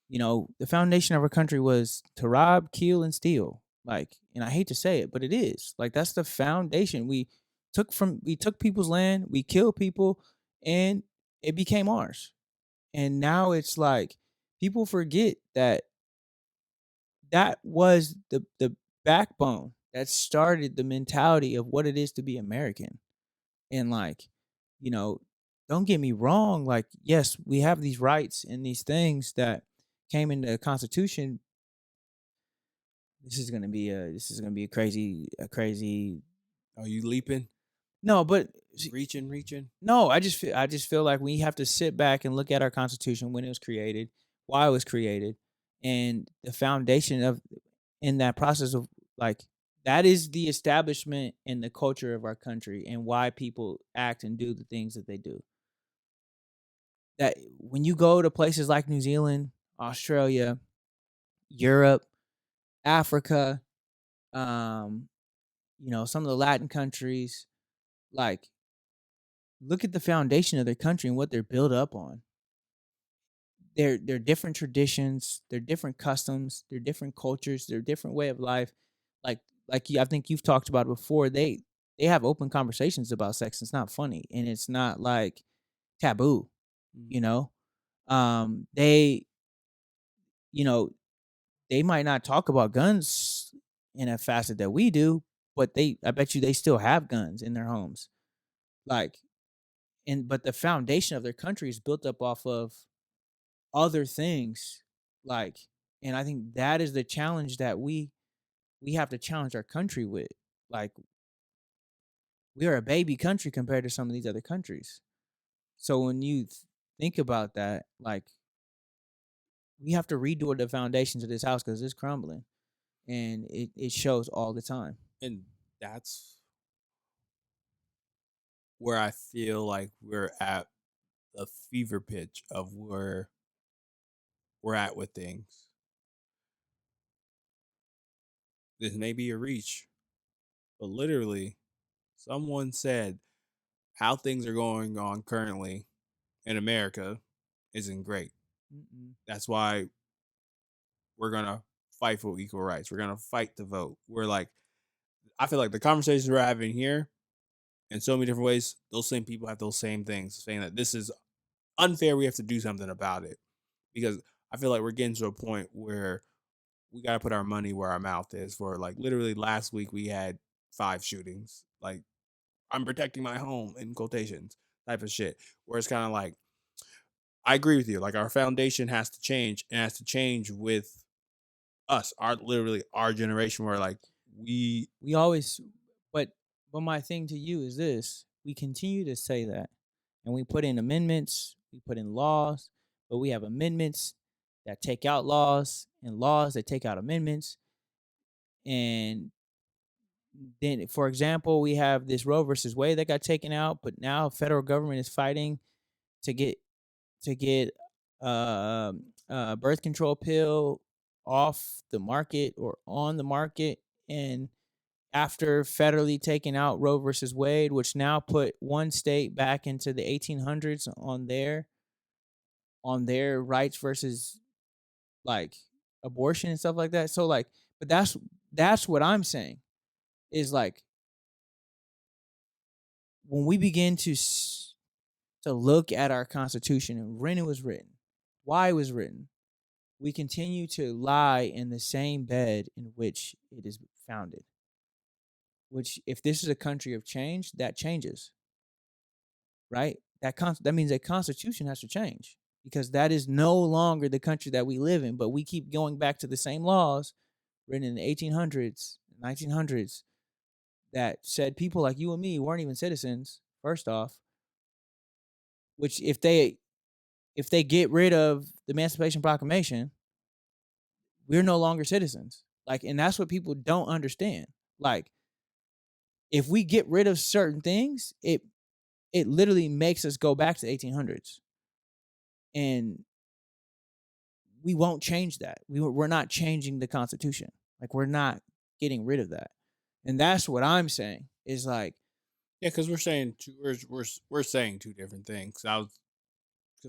you know, the foundation of our country was to rob, kill, and steal. Like, and I hate to say it, but it is. Like that's the foundation. We took people's land, we killed people, and it became ours. And now it's like people forget that that was the backbone that started the mentality of what it is to be American. And like, you know, don't get me wrong, like yes, we have these rights and these things that came into the Constitution. This is gonna be a crazy. Are you leaping? No, but Reaching? no, I just feel like we have to sit back and look at our Constitution when it was created, why it was created, and the foundation of in that process of like that is the establishment and the culture of our country and why people act and do the things that they do. That when you go to places like New Zealand, Australia, Europe, Africa, um, you know, some of the Latin countries, like look at the foundation of their country and what they're built up on. They're different traditions, they're different customs, they're different cultures, they're different way of life. Like I think you've talked about it before. They have open conversations about sex. It's not funny and it's not like taboo, you know. They you know they might not talk about guns in a facet that we do, but I bet you they still have guns in their homes. Like and but the foundation of their country is built up off of other things. Like and I think that is the challenge that we have to challenge our country with. Like we are a baby country compared to some of these other countries. So when you think about that, like we have to redo the foundations of this house because it's crumbling and it shows all the time. And that's where I feel like we're at the fever pitch of where we're at with things. This may be a reach, but literally, someone said how things are going on currently in America isn't great. Mm-mm. That's why we're gonna fight for equal rights. We're gonna fight to vote. We're like, I feel like the conversations we're having here, in so many different ways, those same people have those same things, saying that this is unfair. We have to do something about it because I feel like we're getting to a point where we got to put our money where our mouth is. For like literally last week, we had 5 shootings. Like I'm protecting my home in quotations type of shit. Where it's kind of like I agree with you. Like our foundation has to change and has to change with us, our literally our generation. Where like We always but my thing to you is this. We continue to say that and we put in amendments, we put in laws, but we have amendments that take out laws and laws that take out amendments. And then, for example, we have this Roe versus Wade that got taken out, but now federal government is fighting to get birth control pill off the market or on the market. And after federally taking out Roe versus Wade, which now put one state back into the 1800s on their rights versus like abortion and stuff like that. So like, but that's what I'm saying is like when we begin to look at our Constitution and when it was written, why it was written. We continue to lie in the same bed in which it is founded. Which, if this is a country of change, that changes, right? That means a constitution has to change because that is no longer the country that we live in. But we keep going back to the same laws written in the 1800s, 1900s that said people like you and me weren't even citizens. First off, which if they get rid of the Emancipation Proclamation, we're no longer citizens. Like, and that's what people don't understand. Like, if we get rid of certain things, it literally makes us go back to the 1800s, and we won't change that. We're not changing the Constitution. Like, we're not getting rid of that, and that's what I'm saying is like, Yeah, because we're saying we're saying two different things. Because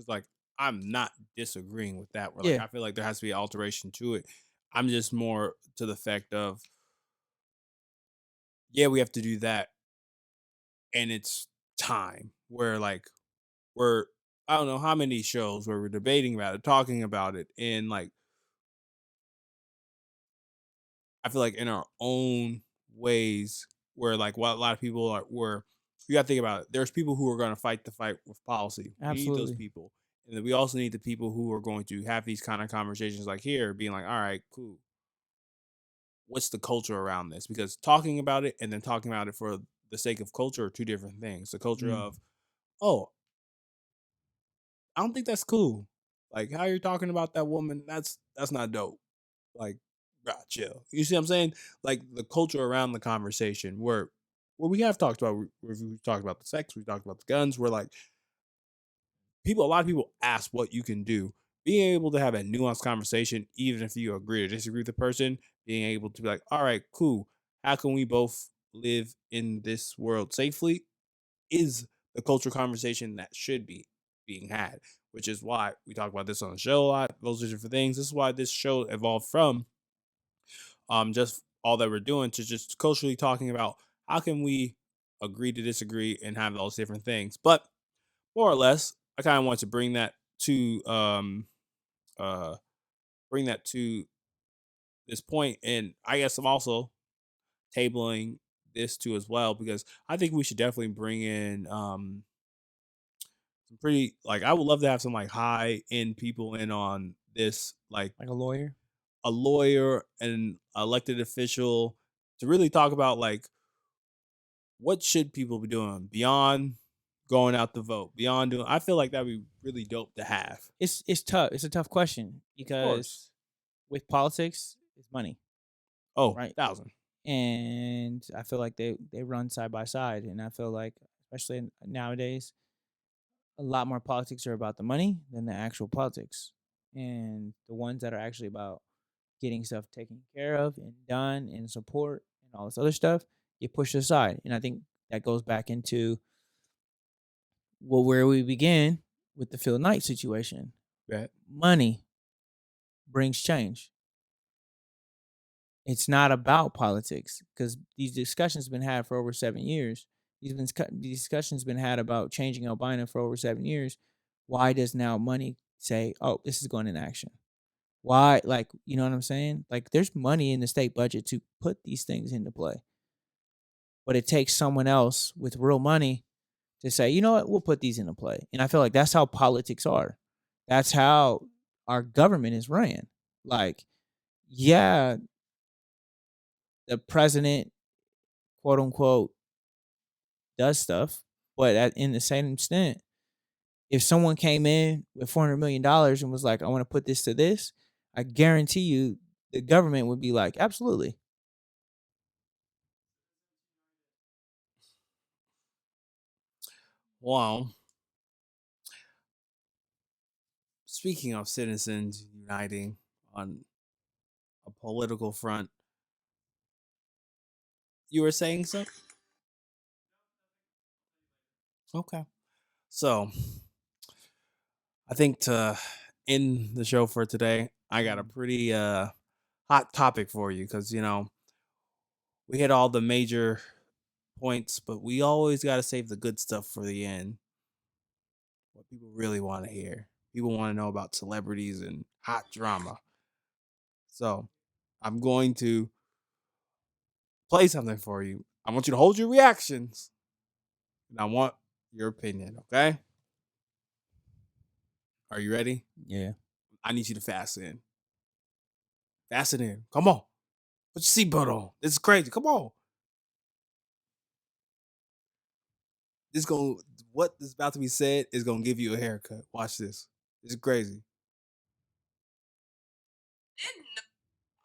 like I'm not disagreeing with that. We're like yeah, I feel like there has to be alteration to it. I'm just more to the fact of yeah, we have to do that, and it's time where like we're I don't know how many shows where we're debating about it, talking about it, and like I feel like in our own ways where like what a lot of people are were you gotta think about it. There's people who are gonna fight the fight with policy. We need those absolutely. people. And then we also need the people who are going to have these kind of conversations like here, being like, all right, cool. What's the culture around this? Because talking about it and then talking about it for the sake of culture are two different things. The culture Mm. of, oh, I don't think that's cool. Like how you're talking about that woman, that's not dope. Like, bruh, chill. You see what I'm saying? Like the culture around the conversation where we have talked about we talked about the sex, we talked about the guns, we're like a lot of people ask what you can do. Being able to have a nuanced conversation, even if you agree or disagree with the person, being able to be like, all right, cool. How can we both live in this world safely? Is the cultural conversation that should be being had, which is why we talk about this on the show a lot. Those are different things. This is why this show evolved from just all that we're doing to just culturally talking about how can we agree to disagree and have those different things. But more or less, I kind of want to uh bring that to this point, and I guess I'm also tabling this too as well because I think we should definitely bring in some pretty like I would love to have some like high end people in on this like Like a lawyer. a lawyer and elected official to really talk about like what should people be doing beyond going out to vote beyond doing I feel like that'd be really dope to have. It's tough. It's a tough question Of course. because with politics, it's money, Oh, right? 1,000. And I feel like they run side by side, and I feel like especially nowadays, a lot more politics are about the money than the actual politics, and the ones that are actually about getting stuff taken care of and done and support and all this other stuff get pushed aside. And I think that goes back into where we begin with the Phil Knight situation. Bet. Money brings change. It's not about politics because these discussions have been had for over 7 years. These discussions been had about changing albino for over 7 years. Why does now money say, "Oh, this is going in action"? Why, like, you know what I'm saying? Like, there's money in the state budget to put these things into play, but it takes someone else with real money to say, you know what, we'll put these into play. And I feel like that's how politics are. That's how our government is ran. Like, yeah, the president, quote unquote, does stuff, but in the same extent, if someone came in with $400 million and was like, I want to put this to this, I guarantee you the government would be like, absolutely. Well, speaking of citizens uniting on a political front, you were saying something? Okay. So, I think to end the show for today, I got a pretty hot topic for you because, we hit all the major points, but we always got to save the good stuff for the end. What people really want to hear. People want to know about celebrities and hot drama. So I'm going to play something for you. I want you to hold your reactions, and I want your opinion. Okay? Are you ready? Yeah. I need you to fasten in. Come on. Put your seatbelt on. This is crazy. Come on. What is about to be said is gonna give you a haircut. Watch this. This is crazy. Men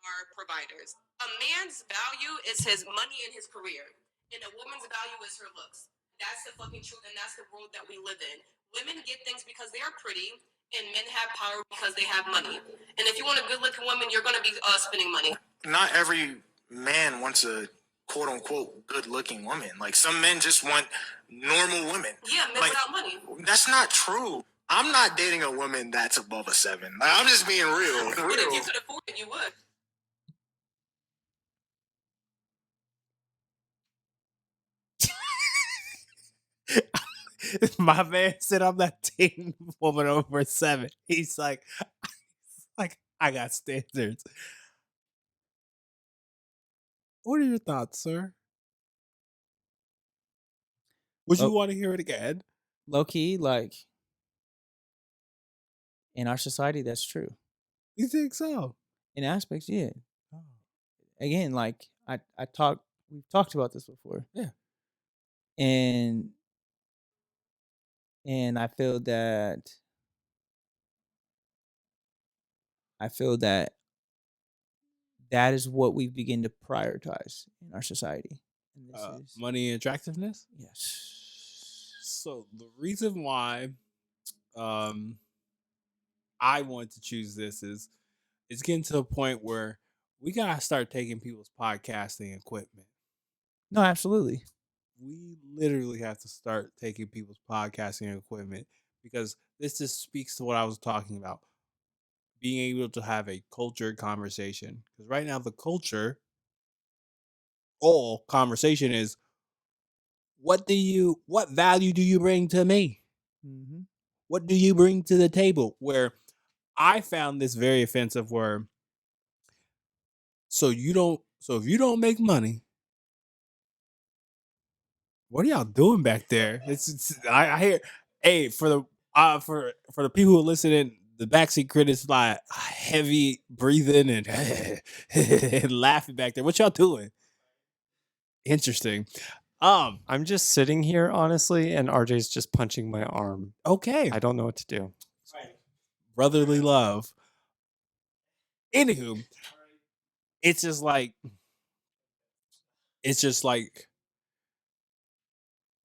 are providers. A man's value is his money and his career, and a woman's value is her looks. That's the fucking truth, and that's the world that we live in. Women get things because they are pretty, and men have power because they have money. And if you want a good-looking woman, you're gonna be spending money. Not every man wants a quote unquote good looking woman. Like some men just want normal women. Yeah, men Like, without money. that's not true. I'm not dating a woman that's above a 7. Like, I'm just being real. But if you could afford it, you would. My man said I'm not dating a woman over 7. He's like, I got standards. What are your thoughts, sir? Would you Oh. want to hear it again? Low key, like in our society, that's true. You think so? In aspects, yeah. Oh. Again, like we've talked about this before. Yeah. And I feel that that is what we begin to prioritize in our society. And this is Money and attractiveness? yes. So the reason why I want to choose this is it's getting to a point where we gotta start taking people's podcasting equipment. No, absolutely. We literally have to start taking people's podcasting equipment because this just speaks to what I was talking about. Being able to have a cultured conversation. Because right now the culture, all conversation is what value do you bring to me? Mm-hmm. What do you bring to the table? Where I found this very offensive where so if you don't make money, what are y'all doing back there? I hear hey for the people who are listening, the backseat critics like heavy breathing and, and laughing back there. What y'all doing? Interesting. I'm just sitting here honestly, and RJ's just punching my arm. Okay. I don't know what to do. Brotherly love. Anywho, it's just like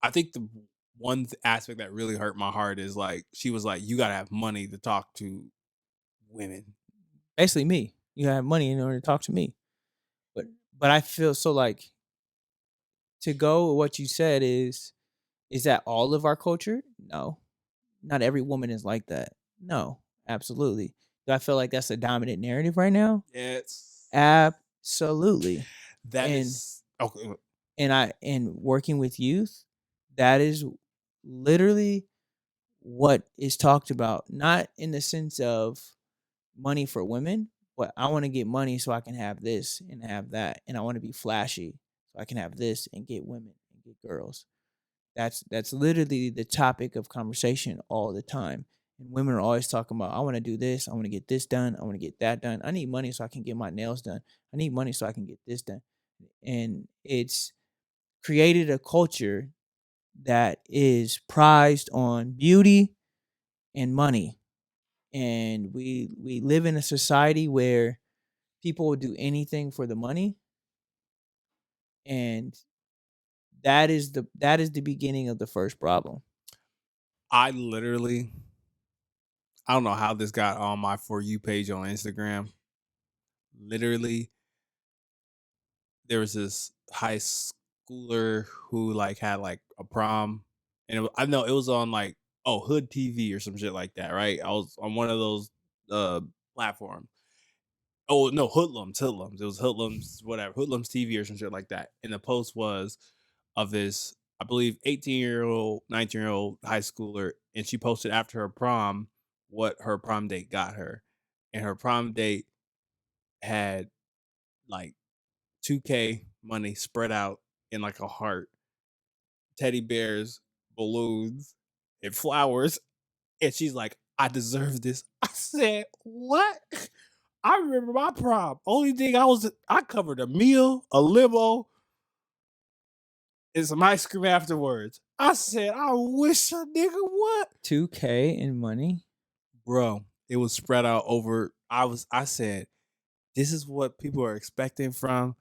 I think the one aspect that really hurt my heart is like she was like, you gotta have money to talk to women. Basically, me. You have money in order to talk to me. But I feel so like to go with what you said is that all of our culture? No. Not every woman is like that. No, absolutely. Do I feel like that's a dominant narrative right now? It's Absolutely. that and is okay. and working with youth, that is literally what is talked about, not in the sense of money for women, but I want to get money so I can have this and have that, and I want to be flashy so I can have this and get women and get girls. That's literally the topic of conversation all the time. And women are always talking about, I want to do this, I want to get this done, I want to get that done. I need money so I can get my nails done. I need money so I can get this done. And it's created a culture that is prized on beauty and money. And we live in a society where people will do anything for the money. And that is the beginning of the first problem. I don't know how this got on my For You page on Instagram. Literally, there was this high schooler who like had like a prom, and I know it was on like Hood TV or some shit like that, right? I was on one of those platforms. Oh no, Hoodlums. It was Hoodlums, whatever, Hoodlums TV or some shit like that. And the post was of this, I believe, 18-year-old, 19-year-old high schooler, and she posted after her prom what her prom date got her. And her prom date had like 2K money spread out in like a heart, teddy bears, balloons, and flowers. And she's like, I deserve this. I said, what? I remember my prom. Only thing I covered a meal, a limo, and some ice cream afterwards. I said, I wish a nigga would. 2K in money. Bro, it was spread out over. I said, this is what people are expecting from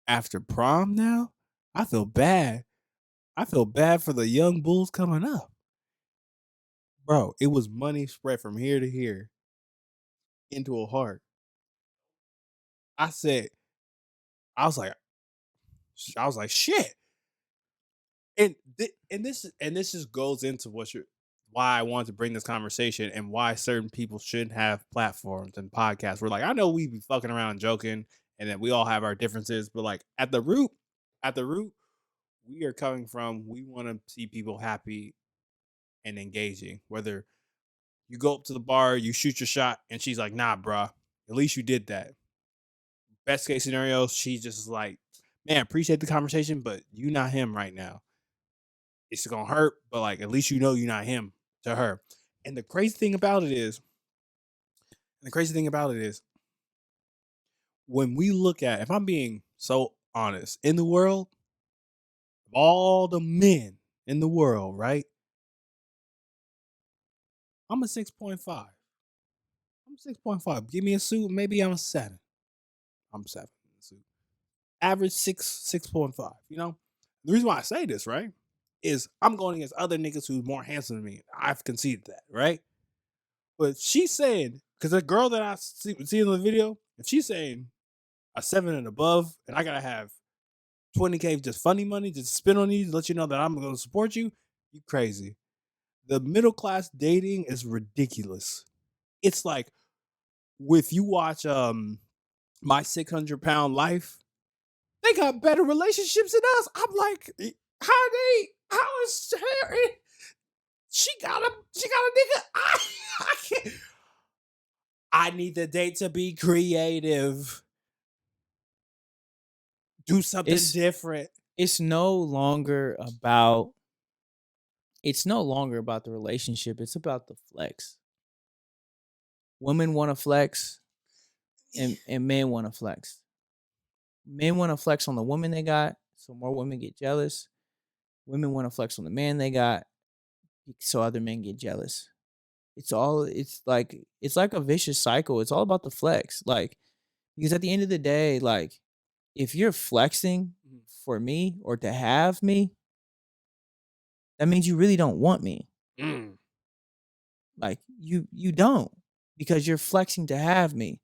after prom now? I feel bad. I feel bad for the young bulls coming up. Bro, it was money spread from here to here into a heart. I said, I was like, shit. And this just goes into why I wanted to bring this conversation and why certain people shouldn't have platforms and podcasts. We're like, I know we be fucking around and joking and that we all have our differences, but like at the root, we are coming from, we want to see people happy and engaging. Whether you go up to the bar, you shoot your shot, and she's like, nah, bruh, at least you did that. Best case scenario, she's just like, man, appreciate the conversation, but you not him right now. It's gonna hurt, but like at least you know you're not him to her. And the crazy thing about it is, when we look at, if I'm being so honest, in the world, of all the men in the world, right? I'm a 6.5. I'm 6.5. Give me a suit, maybe I'm a 7. I'm 7 in the suit. Average 6.5. You know? The reason why I say this, right, is I'm going against other niggas who's more handsome than me. I've conceded that, right? But she's saying, because the girl that I see in the video, if she's saying a 7 and above, and I gotta have 20K just funny money, just spend on you to let you know that I'm gonna support you, you crazy. The middle class dating is ridiculous. It's like, if you watch My 600-Pound Life, they got better relationships than us. I'm like, how is Harry? She got a nigga. I can't. I need the date to be creative. Do something different. It's no longer about the relationship. It's about the flex. Women want to flex and men want to flex. Men want to flex on the woman they got, so more women get jealous. Women want to flex on the man they got, so other men get jealous. It's like a vicious cycle. It's all about the flex. Like, because at the end of the day, like, if you're flexing for me or to have me, that means you really don't want me. Like, you don't, because you're flexing to have me.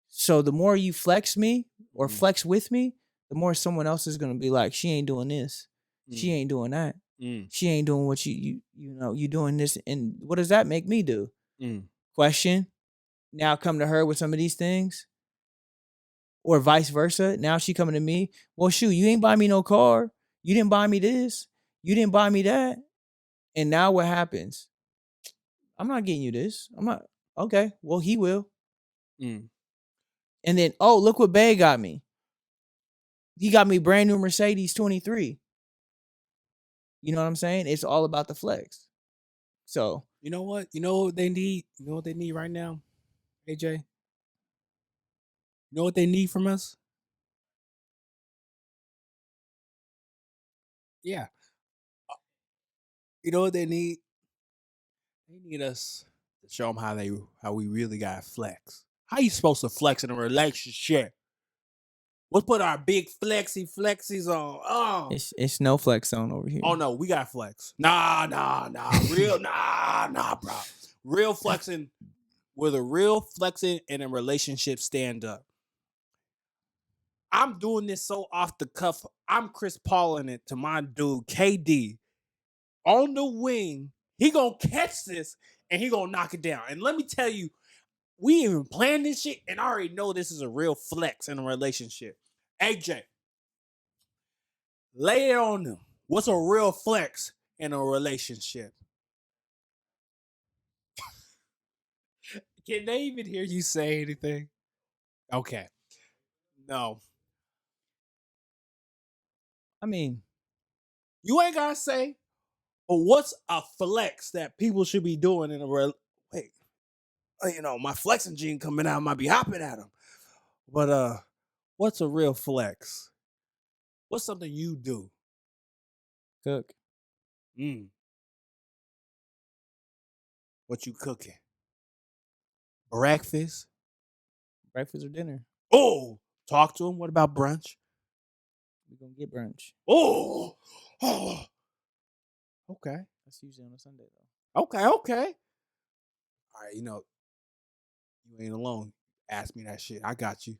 So the more you flex me or flex with me, the more someone else is gonna be like, she ain't doing this, she ain't doing that, she ain't doing what you doing this, and what does that make me do? Question. Now come to her with some of these things, or vice versa. Now she coming to me. Well, shoot, you ain't buy me no car. You didn't buy me this. You didn't buy me that. And now what happens? I'm not getting you this. I'm not. Okay, well, he will. And then, oh, look what Bay got me. He got me brand new Mercedes 23. You know what I'm saying? It's all about the flex. So, you know what? You know what they need? You know what they need right now, AJ? You know what they need from us? Yeah. You know what they need? They need us to show them how we really gotta flex. How you supposed to flex in a relationship? Let's put our big flexies on. Oh, it's no flex zone over here. Oh no, we got flex. Nah. Real bro. Real flexing, with a real flexing in a relationship stand up. I'm doing this so off the cuff. I'm Chris Pauling it to my dude KD on the wing. He gonna catch this and he gonna knock it down. And let me tell you, we even planned this shit and I already know this is a real flex in a relationship. AJ, lay it on them. What's a real flex in a relationship? Can they even hear you say anything? Okay. No. I mean, You ain't gotta say, but what's a flex that people should be doing in a wait, my flexing gene coming out, I might be hopping at them. But what's a real flex? What's something you do? cook. Mm. What you cooking? Breakfast? Breakfast or dinner. Oh, talk to him. What about brunch? We're gonna get brunch. Oh, oh. Okay. That's usually on a Sunday though. Okay. All right, you ain't alone. Ask me that shit. I got you.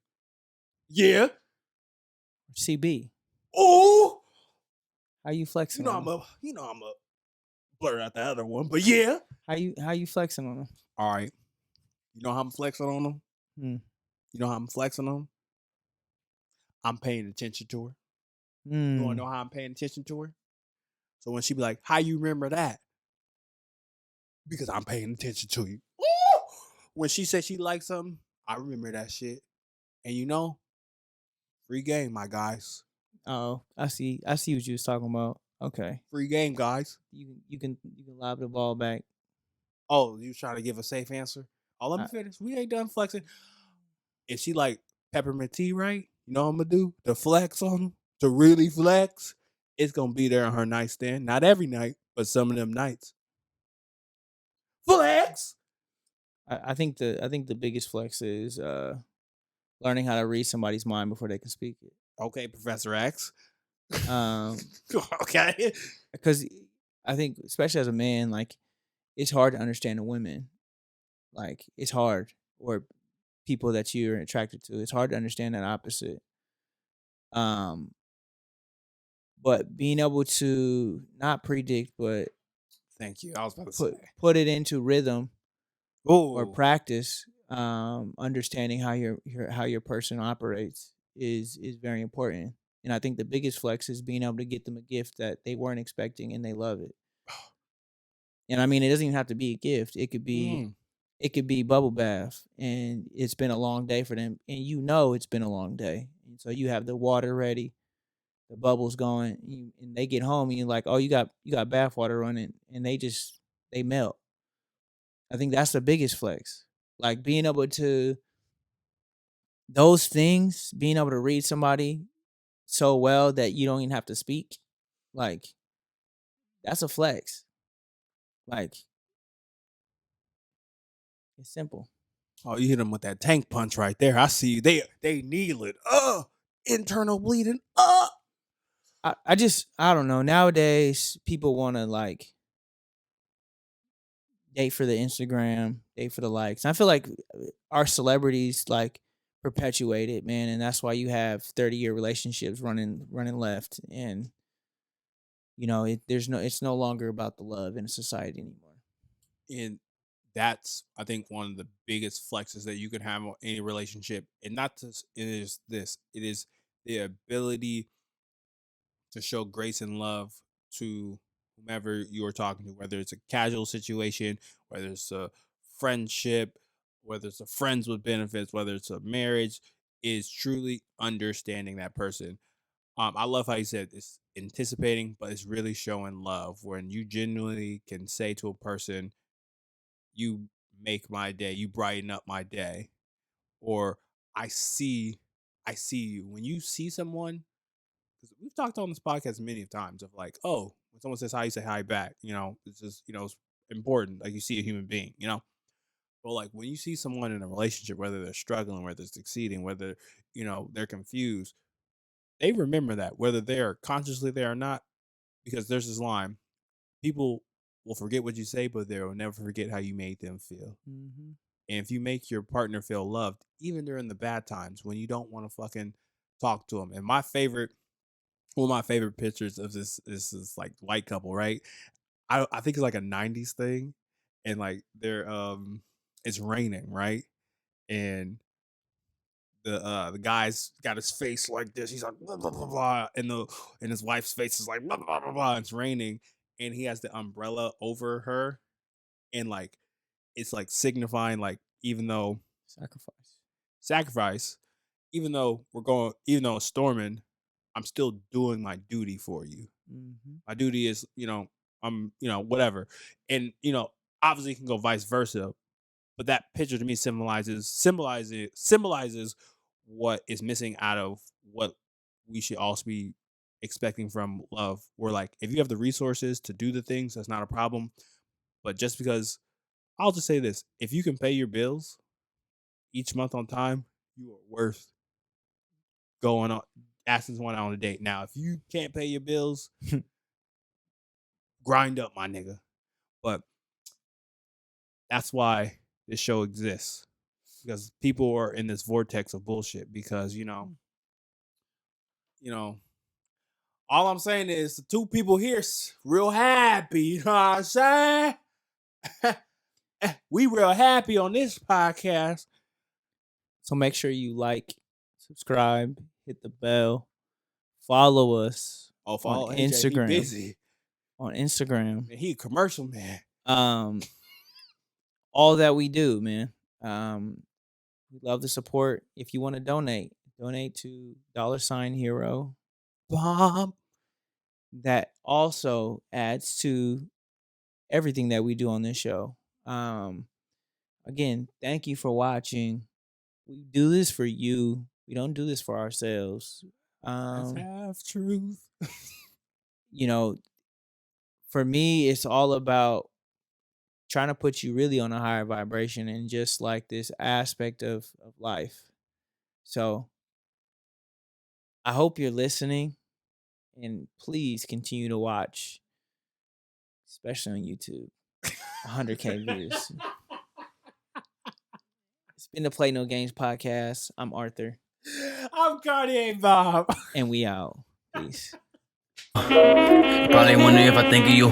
Yeah. CB. Oh, How you flexing on them? I'm a blur out the other one, but yeah. How you flexing on them? All right. You know how I'm flexing on them? Hmm. You know how I'm flexing on them? I'm paying attention to her. You want to know how I'm paying attention to her? So when she be like, how you remember that? Because I'm paying attention to you. Ooh! When she said she liked something, I remember that shit. And free game, my guys. Oh, I see what you was talking about. Okay. Free game, guys. You can lob the ball back. Oh, you trying to give a safe answer? Oh, let me finish. We ain't done flexing. If she like peppermint tea, right? You know what I'm gonna do? To flex on them, to really flex, it's gonna be there on her nightstand. Not every night, but some of them nights. Flex. I think the biggest flex is learning how to read somebody's mind before they can speak it. Okay, Professor X. Um, Okay. because I think especially as a man, like it's hard to understand a women. Like it's hard, or people that you're attracted to. It's hard to understand that opposite. Um, but being able to not predict, but Thank you. I was about to say. put it into rhythm or Oh, practice, understanding how your person operates is very important. And I think the biggest flex is being able to get them a gift that they weren't expecting and they love it. And I mean, it doesn't even have to be a gift. It could be bubble bath, and it's been a long day for them, and it's been a long day, and so you have the water ready, the bubbles going, and they get home, and you're like, oh, you got bath water running, and they melt. I think that's the biggest flex, like being able to those things, being able to read somebody so well that you don't even have to speak, like that's a flex. Like it's simple. oh, you hit them with that tank punch right there. I see you. They kneeling. Internal bleeding. I don't know. Nowadays, people want to like date for the Instagram, date for the likes. And I feel like our celebrities like perpetuate it, man, and that's why you have 30-year relationships running left, and it's no longer about the love in society anymore. And that's, I think, one of the biggest flexes that you can have on any relationship. And not just it is this. It is the ability to show grace and love to whomever you are talking to, whether it's a casual situation, whether it's a friendship, whether it's a friends with benefits, whether it's a marriage, is truly understanding that person. I love how you said it's anticipating, but it's really showing love when you genuinely can say to a person, you make my day, you brighten up my day, or I see, I see you. When you see someone, because we've talked on this podcast many times of like, oh, when someone says hi, you say hi back. It's just, it's important. Like you see a human being. But like when you see someone in a relationship, whether they're struggling, whether they're succeeding, whether, they're confused, they remember that, whether they are consciously there or not, because there's this line, people will forget what you say, but they will never forget how you made them feel. Mm-hmm. And if you make your partner feel loved, even during the bad times when you don't want to fucking talk to them. And one of my favorite pictures of this like white couple, right? I think it's like a 90s thing. And like it's raining, right? And the guy's got his face like this. He's like blah, blah, blah, blah, and his wife's face is like blah, blah, blah, blah. It's raining, and he has the umbrella over her, and like it's like signifying like even though Sacrifice. even though it's storming, I'm still doing my duty for you. Mm-hmm. My duty is, I'm, whatever. And, obviously it can go vice versa. But that picture to me symbolizes what is missing out of what we should also be expecting from love. We're like, if you have the resources to do the things, that's not a problem. But just because, I'll just say this, if you can pay your bills each month on time, you are worth going on, asking someone out on a date. Now, if you can't pay your bills, grind up, my nigga. But that's why this show exists. Because people are in this vortex of bullshit. Because, all I'm saying is the two people here real happy. You know what I'm saying? We real happy on this podcast. So make sure you like, subscribe, hit the bell, follow us Follow on AJ, Instagram. He busy. On Instagram. Man, he a commercial man. All that we do, man. We love the support. If you want to donate to $Hero Bob. That also adds to everything that we do on this show. Again, thank you for watching. We do this for you. We don't do this for ourselves. That's half truth. For me, it's all about trying to put you really on a higher vibration and just like this aspect of life. So I hope you're listening, and please continue to watch, especially on YouTube. 100K views. It's been the Play No Games podcast. I'm Arthur. I'm Cartier Bob. And we out. Peace. Probably wondering if I think of you.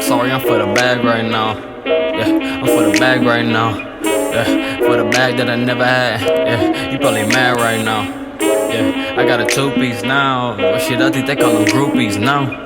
Sorry, I'm for the bag right now. Yeah, I'm for the bag right now. Yeah, for the bag that I never had. Yeah, you probably mad right now. Yeah, I got a 2-piece now. Shit, I think they call them groupies now.